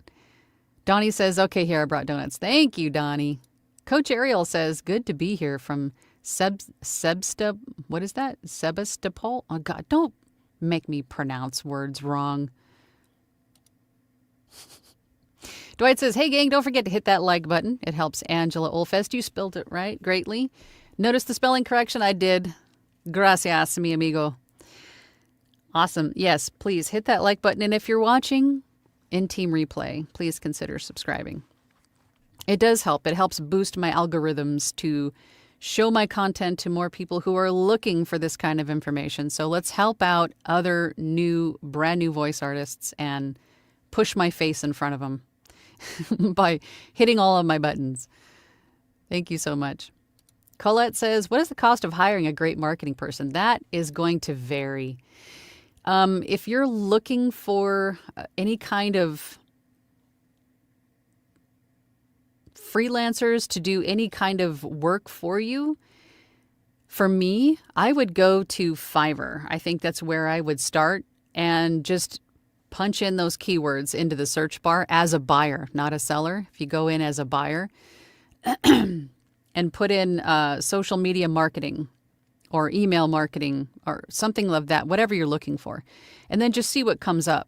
Donnie says, okay, here, I brought donuts. Thank you, Donnie. Coach Ariel says, good to be here from what is that? Sebastopol? Oh, God, don't make me pronounce words wrong. Dwight says, hey, gang, don't forget to hit that like button. It helps Angela Olfest. You spelled it right greatly. Notice the spelling correction? I did. Gracias, mi amigo. Awesome. Yes, please hit that like button. And if you're watching in Team Replay, please consider subscribing. It does help. It helps boost my algorithms to show my content to more people who are looking for this kind of information. So let's help out other brand new voice artists and push my face in front of them by hitting all of my buttons. Thank you so much. Colette says, what is the cost of hiring a great marketing person? That is going to vary. If you're looking for any kind of freelancers to do any kind of work for you, for me, I would go to Fiverr. I think that's where I would start, and just punch in those keywords into the search bar as a buyer, not a seller. If you go in as a buyer and put in social media marketing or email marketing or something of that, whatever you're looking for, and then just see what comes up.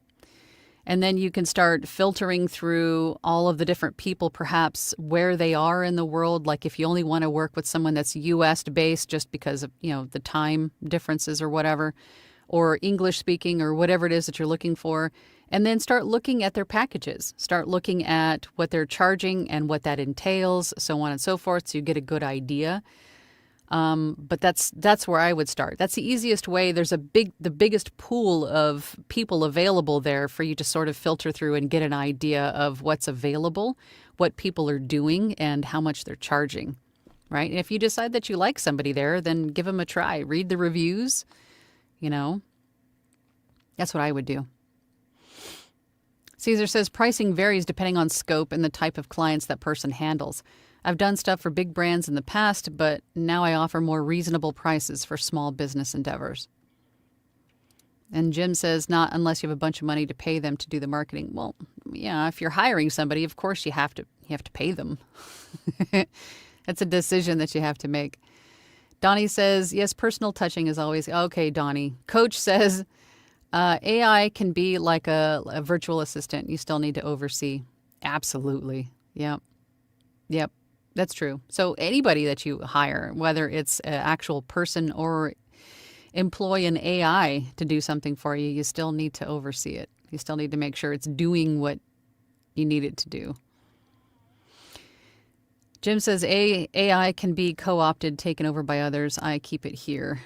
And then you can start filtering through all of the different people, perhaps where they are in the world. Like if you only want to work with someone that's U.S. based just because of, the time differences or whatever, or English speaking or whatever it is that you're looking for. And then start looking at their packages. Start looking at what they're charging and what that entails, so on and so forth, so you get a good idea. But that's where I would start. That's the easiest way. There's the biggest pool of people available there for you to sort of filter through and get an idea of what's available, what people are doing, and how much they're charging, right? And if you decide that you like somebody there, then give them a try. Read the reviews, That's what I would do. Caesar says pricing varies depending on scope and the type of clients that person handles. I've done stuff for big brands in the past, but now I offer more reasonable prices for small business endeavors. And Jim says, not unless you have a bunch of money to pay them to do the marketing. Well, yeah, if you're hiring somebody, of course you have to pay them. That's a decision that you have to make. Donnie says, yes, personal touching is always okay. Donnie. Coach says, AI can be like a virtual assistant. You still need to oversee. Absolutely. Yep. That's true. So anybody that you hire, whether it's an actual person or employ an AI to do something for you, you still need to oversee it. You still need to make sure it's doing what you need it to do. Jim says AI can be co-opted, taken over by others. I keep it here.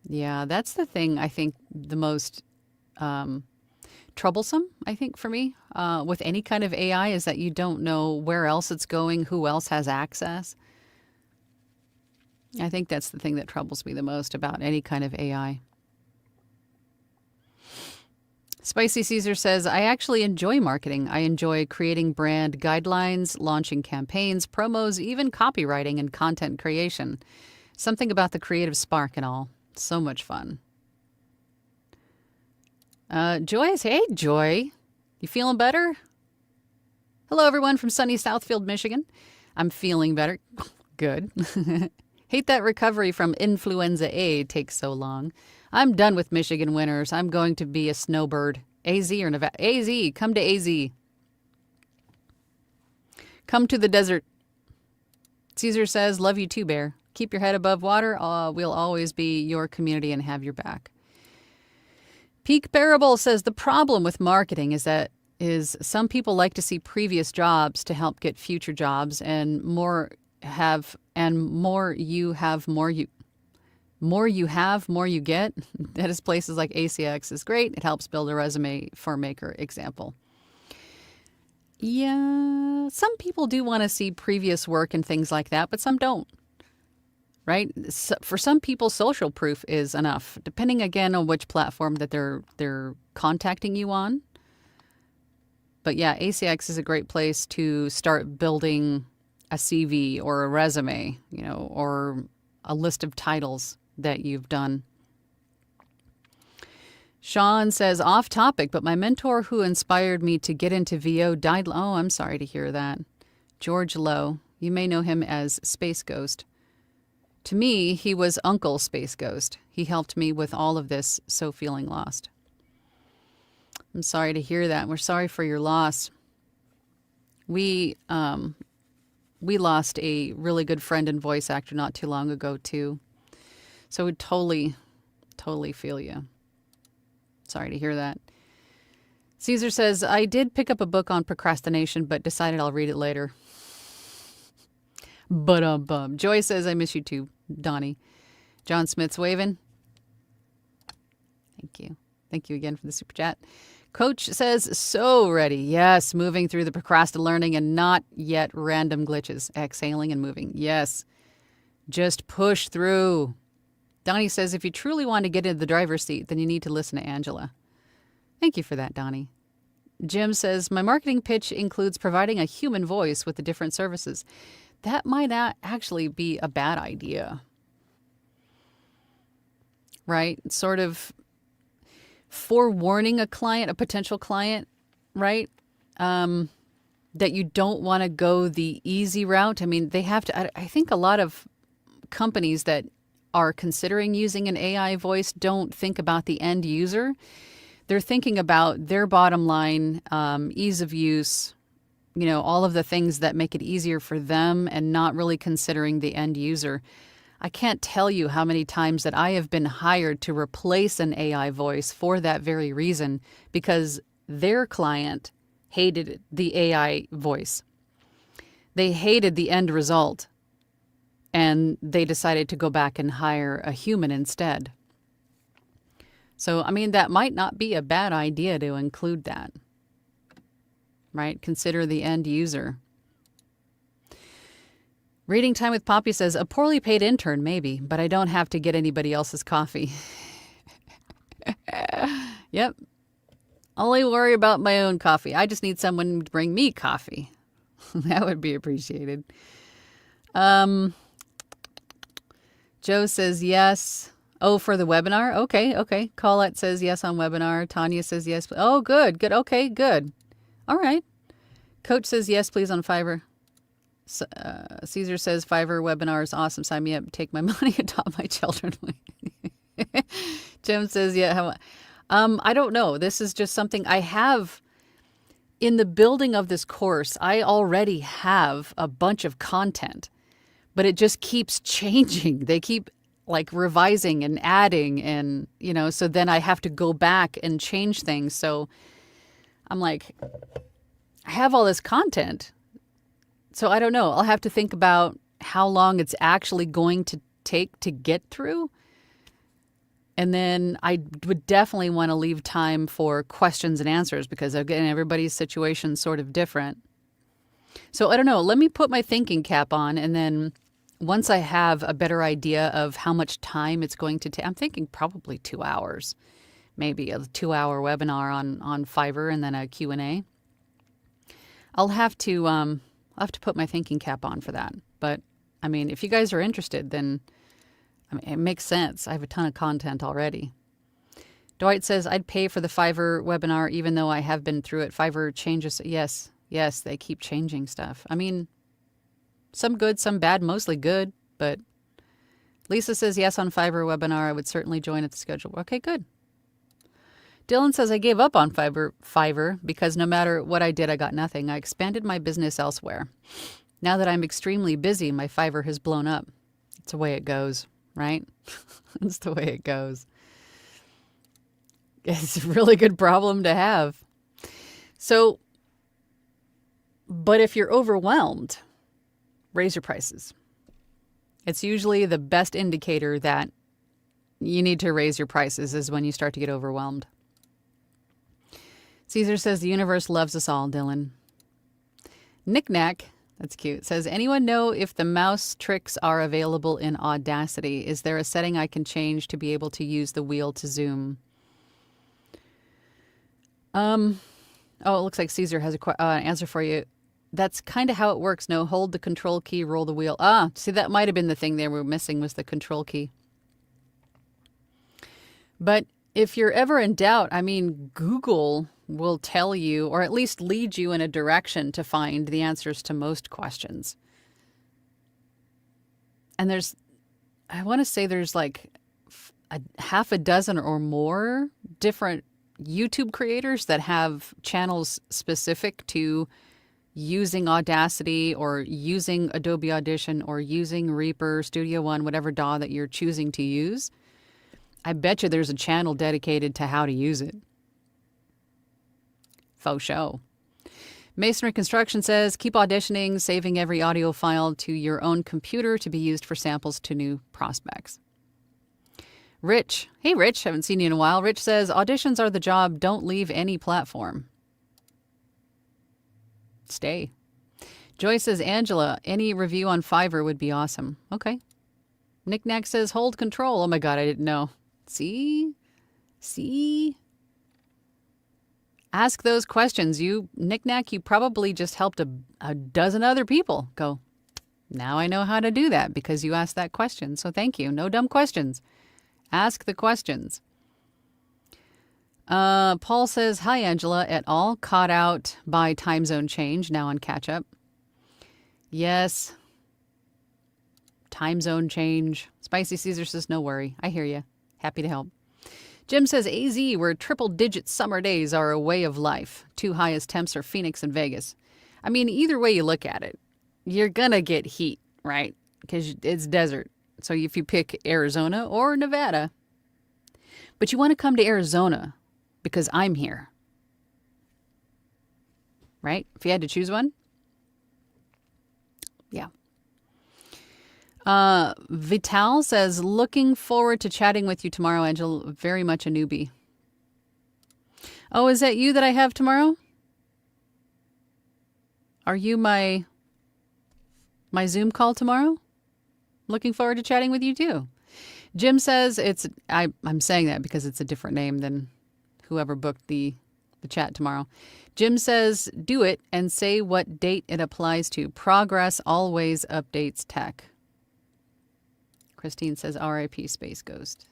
Yeah, that's the thing I think the most troublesome, I think, for me, with any kind of AI is that you don't know where else it's going, who else has access. I think that's the thing that troubles me the most about any kind of AI. Spicy Caesar says, I actually enjoy marketing. I enjoy creating brand guidelines, launching campaigns, promos, even copywriting and content creation. Something about the creative spark and all. So much fun. Joy is, hey, Joy. You feeling better? Hello, everyone from sunny Southfield, Michigan. I'm feeling better. Good. Hate that recovery from influenza A takes so long. I'm done with Michigan winters. I'm going to be a snowbird. AZ or Nevada? AZ. Come to AZ. Come to the desert. Caesar says, love you too, Bear. Keep your head above water. We'll always be your community and have your back. Peak Bearable says the problem with marketing is some people like to see previous jobs to help get future jobs, and more you have, more you get. That is places like ACX is great. It helps build a resume for maker example. Yeah, some people do want to see previous work and things like that, but some don't. Right? So for some people, social proof is enough, depending again on which platform that they're contacting you on. But yeah, ACX is a great place to start building a CV or a resume, or a list of titles that you've done. Sean says, off topic, but my mentor who inspired me to get into VO died. Oh, I'm sorry to hear that. George Lowe. You may know him as Space Ghost. To me, he was Uncle Space Ghost. He helped me with all of this, so feeling lost. I'm sorry to hear that. We're sorry for your loss. We lost a really good friend and voice actor not too long ago, too. So we totally feel you. Sorry to hear that. Caesar says, I did pick up a book on procrastination, but decided I'll read it later. But Joy says, I miss you too, Donnie. John Smith's waving. Thank you. Thank you again for the super chat. Coach says, so ready. Yes, moving through the procrastination learning and not yet random glitches. Exhaling and moving. Yes. Just push through. Donnie says, if you truly want to get into the driver's seat, then you need to listen to Angela. Thank you for that, Donnie. Jim says, my marketing pitch includes providing a human voice with the different services. That might not actually be a bad idea. Right? Sort of forewarning a potential client, right? That you don't want to go the easy route. I mean, they have to, I think a lot of companies that are considering using an AI voice don't think about the end user. They're thinking about their bottom line, ease of use, all of the things that make it easier for them and not really considering the end user. I can't tell you how many times that I have been hired to replace an AI voice for that very reason, because their client hated the AI voice. They hated the end result, and they decided to go back and hire a human instead. So, I mean, that might not be a bad idea to include that. Right? Consider the end user. Reading Time with Poppy says, a poorly paid intern, maybe, but I don't have to get anybody else's coffee. Yep. Only worry about my own coffee. I just need someone to bring me coffee. That would be appreciated. Joe says yes. Oh, for the webinar? Okay. Colette says yes on webinar. Tanya says yes. Oh, good. Okay, good. All right. Coach says yes, please, on Fiverr. Caesar says Fiverr webinar is awesome. Sign me up. Take my money, adopt my children. Jim says, yeah. I don't know. This is just something I have in the building of this course. I already have a bunch of content, but it just keeps changing. They keep revising and adding, and so then I have to go back and change things. So I'm like, I have all this content, so I don't know. I'll have to think about how long it's actually going to take to get through. And then I would definitely want to leave time for questions and answers, because again, everybody's situation is sort of different. So I don't know. Let me put my thinking cap on, and then once I have a better idea of how much time it's going to take, I'm thinking probably 2 hours. Maybe a 2-hour webinar on Fiverr and then a Q&A. I'll have to put my thinking cap on for that. But I mean, if you guys are interested, then it makes sense. I have a ton of content already. Dwight says, I'd pay for the Fiverr webinar even though I have been through it. Fiverr changes. Yes, they keep changing stuff. I mean, some good, some bad, mostly good. But Lisa says yes on Fiverr webinar. I would certainly join at the schedule. Okay, good. Dylan says, I gave up on Fiverr because no matter what I did, I got nothing. I expanded my business elsewhere. Now that I'm extremely busy, my Fiverr has blown up. It's the way it goes, right? It's the way it goes. It's a really good problem to have. So, but if you're overwhelmed, raise your prices. It's usually the best indicator that you need to raise your prices is when you start to get overwhelmed. Caesar says the universe loves us all, Dylan. Knickknack, that's cute, says, anyone know if the mouse tricks are available in Audacity? Is there a setting I can change to be able to use the wheel to zoom? Oh, it looks like Caesar has an answer for you. That's kind of how it works. No, hold the control key, roll the wheel. See, that might have been the thing they were missing was the control key. But if you're ever in doubt, I mean, Google will tell you, or at least lead you in a direction to find the answers to most questions. And I want to say there's like half a dozen or more different YouTube creators that have channels specific to using Audacity or using Adobe Audition or using Reaper, Studio One, whatever DAW that you're choosing to use. I bet you there's a channel dedicated to how to use it. Faux show. Masonry Construction says, keep auditioning, saving every audio file to your own computer to be used for samples to new prospects. Rich. Hey, Rich. Haven't seen you in a while. Rich says, auditions are the job. Don't leave any platform. Stay. Joy says, Angela, any review on Fiverr would be awesome. Okay. Knickknack says, hold control. Oh my God, I didn't know. See? Ask those questions. You, Knickknack, you probably just helped a dozen other people go, now I know how to do that because you asked that question. So thank you. No dumb questions. Ask the questions. Paul says, hi, Angela, et al. Caught out by time zone change, now on catch up. Yes. Time zone change. Spicy Caesar says, no worry. I hear you. Happy to help. Jim says, AZ, where triple-digit summer days are a way of life. Two highest temps are Phoenix and Vegas. I mean, either way you look at it, you're going to get heat, right? Because it's desert. So if you pick Arizona or Nevada. But you want to come to Arizona because I'm here. Right? If you had to choose one? Yeah. Vital says, looking forward to chatting with you tomorrow, Angela. Very much a newbie. Oh, is that you that I have tomorrow? Are you my Zoom call tomorrow? Looking forward to chatting with you too. Jim says I'm saying that because it's a different name than whoever booked the chat tomorrow. Jim says, do it and say what date it applies to. Progress always updates tech. Christine says, RIP Space Ghost.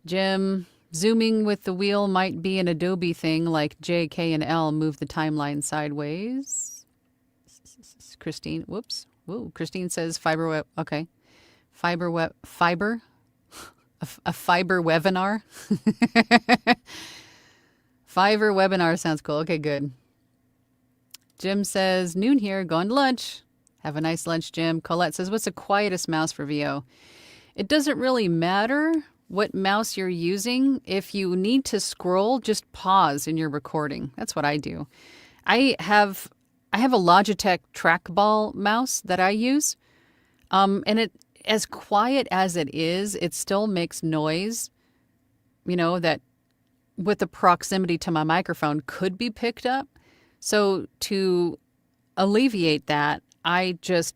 Jim, zooming with the wheel might be an Adobe thing like J, K, and L move the timeline sideways. Christine, whoops. Whoa, Christine says fiber web. Okay. Fiber. A fiber webinar. Fiverr webinar sounds cool. Okay, good. Jim says, noon here, going to lunch. Have a nice lunch, Jim. Colette says, what's the quietest mouse for VO? It doesn't really matter what mouse you're using. If you need to scroll, just pause in your recording. That's what I do. I have a Logitech trackball mouse that I use. And it, as quiet as it is, it still makes noise, that with the proximity to my microphone could be picked up. So to alleviate that, I just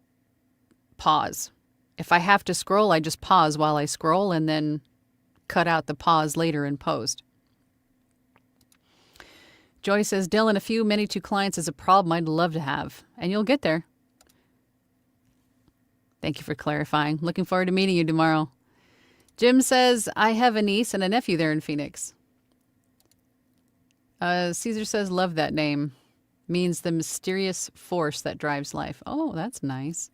pause. If I have to scroll, I just pause while I scroll and then cut out the pause later in post. Joy says, Dylan, a few Mini2 clients is a problem I'd love to have, and you'll get there. Thank you for clarifying. Looking forward to meeting you tomorrow. Jim says, I have a niece and a nephew there in Phoenix. Caesar says, love that name. Means the mysterious force that drives life. Oh, that's nice.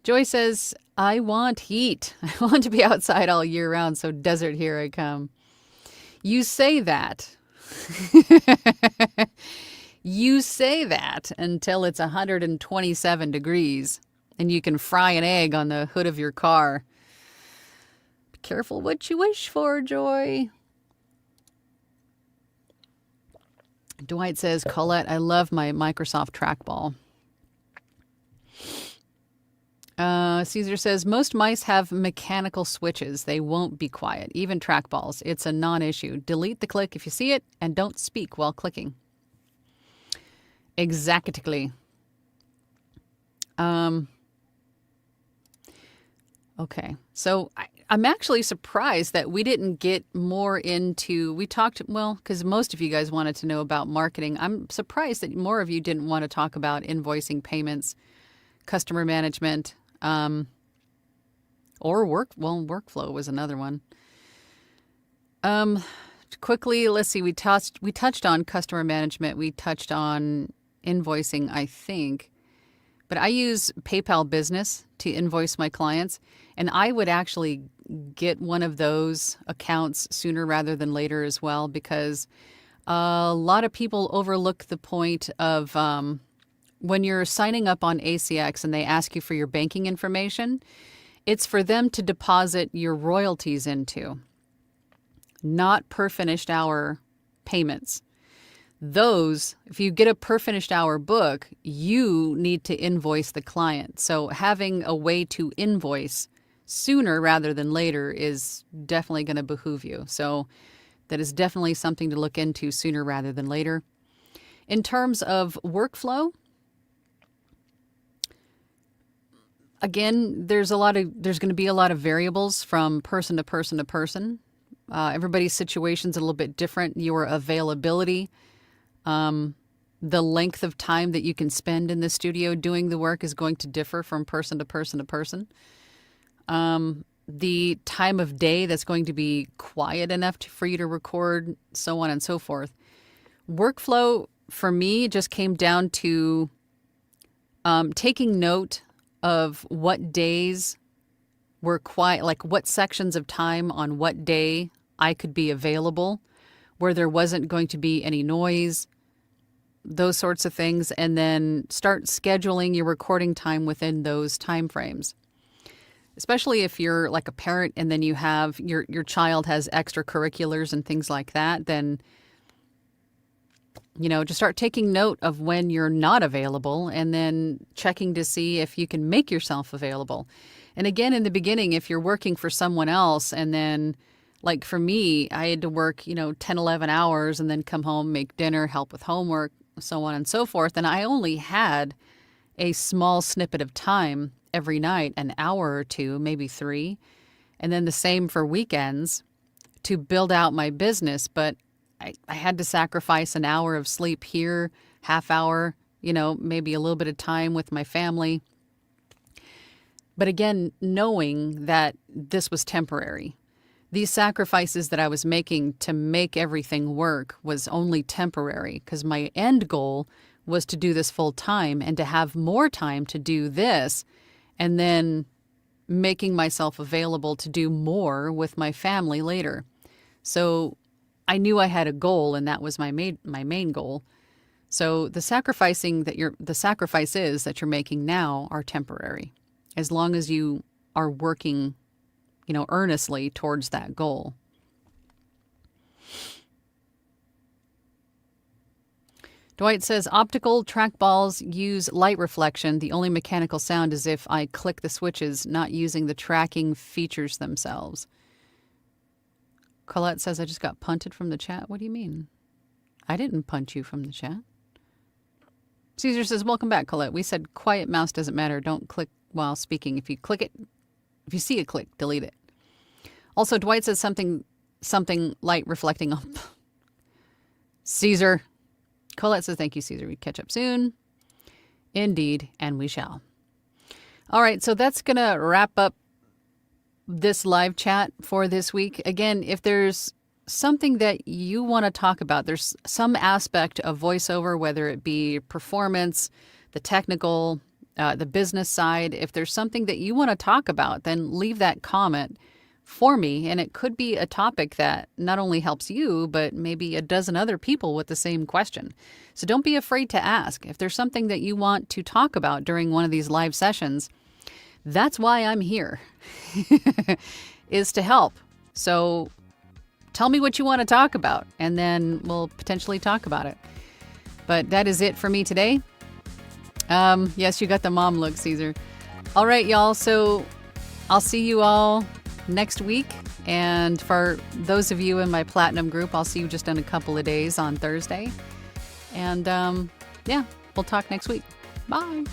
Joy says, I want heat. I want to be outside all year round, so desert, here I come. You say that. You say that until it's 127 degrees and you can fry an egg on the hood of your car. Be careful what you wish for, Joy. Dwight says, Colette, I love my Microsoft trackball. Caesar says, most mice have mechanical switches. They won't be quiet, even trackballs. It's a non-issue. Delete the click if you see it, and don't speak while clicking. Exactly. Okay, so I'm actually surprised that we didn't get more into, we talked, well, because most of you guys wanted to know about marketing. I'm surprised that more of you didn't want to talk about invoicing, payments, customer management, or workflow was another one. Quickly, let's see, we touched on customer management. We touched on invoicing, I think. But I use PayPal Business to invoice my clients, and I would actually get one of those accounts sooner rather than later as well, because a lot of people overlook the point of when you're signing up on ACX and they ask you for your banking information, it's for them to deposit your royalties into, not per finished hour payments. Those, if you get a per finished hour book, you need to invoice the client. So having a way to invoice sooner rather than later is definitely going to behoove you. So that is definitely something to look into sooner rather than later. In terms of workflow, again, there's going to be a lot of variables from person to person to person. Everybody's situation's a little bit different. Your availability, the length of time that you can spend in the studio doing the work is going to differ from person to person to person. The time of day that's going to be quiet enough for you to record, so on and so forth. Workflow for me just came down to taking note of what days were quiet, like what sections of time on what day I could be available, where there wasn't going to be any noise, those sorts of things, and then start scheduling your recording time within those time frames. Especially if you're like a parent and then you have your child has extracurriculars and things like that, then just start taking note of when you're not available and then checking to see if you can make yourself available. And again, in the beginning, if you're working for someone else and then, like for me, I had to work, 10, 11 hours and then come home, make dinner, help with homework, so on and so forth. And I only had a small snippet of time every night, an hour or two, maybe 3. And then the same for weekends to build out my business. But I had to sacrifice an hour of sleep here, half hour, maybe a little bit of time with my family. But again, knowing that this was temporary. These sacrifices that I was making to make everything work was only temporary, because my end goal was to do this full time and to have more time to do this, and then making myself available to do more with my family later. So I knew I had a goal, and that was my main goal. So the sacrifices that you're making now are temporary, as long as you are working earnestly towards that goal. Dwight says, optical trackballs use light reflection. The only mechanical sound is if I click the switches, not using the tracking features themselves. Colette says, I just got punted from the chat. What do you mean? I didn't punt you from the chat. Caesar says, welcome back, Colette. We said quiet mouse doesn't matter. Don't click while speaking. If you see a click, delete it. Also, Dwight says something light reflecting up. Caesar. Colette says, thank you, Caesar. We catch up soon. Indeed, and we shall. All right, so that's going to wrap up this live chat for this week. Again, if there's something that you want to talk about, there's some aspect of voiceover, whether it be performance, the technical, the business side, if there's something that you want to talk about, then leave that comment for me. And it could be a topic that not only helps you, but maybe a dozen other people with the same question. So don't be afraid to ask. If there's something that you want to talk about during one of these live sessions, that's why I'm here, is to help. So tell me what you want to talk about, and then we'll potentially talk about it. But that is it for me today. Yes, you got the mom look, Caesar. All right, y'all. So I'll see you all next week. And for those of you in my platinum group, I'll see you just in a couple of days on Thursday. And yeah, we'll talk next week. Bye.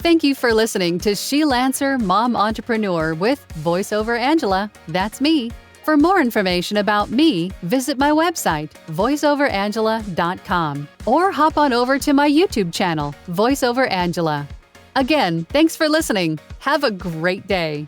Thank you for listening to She Lancer Mom Entrepreneur with VoiceOver Angela. That's me. For more information about me, visit my website, voiceoverangela.com, or hop on over to my YouTube channel, VoiceOver Angela. Again, thanks for listening. Have a great day.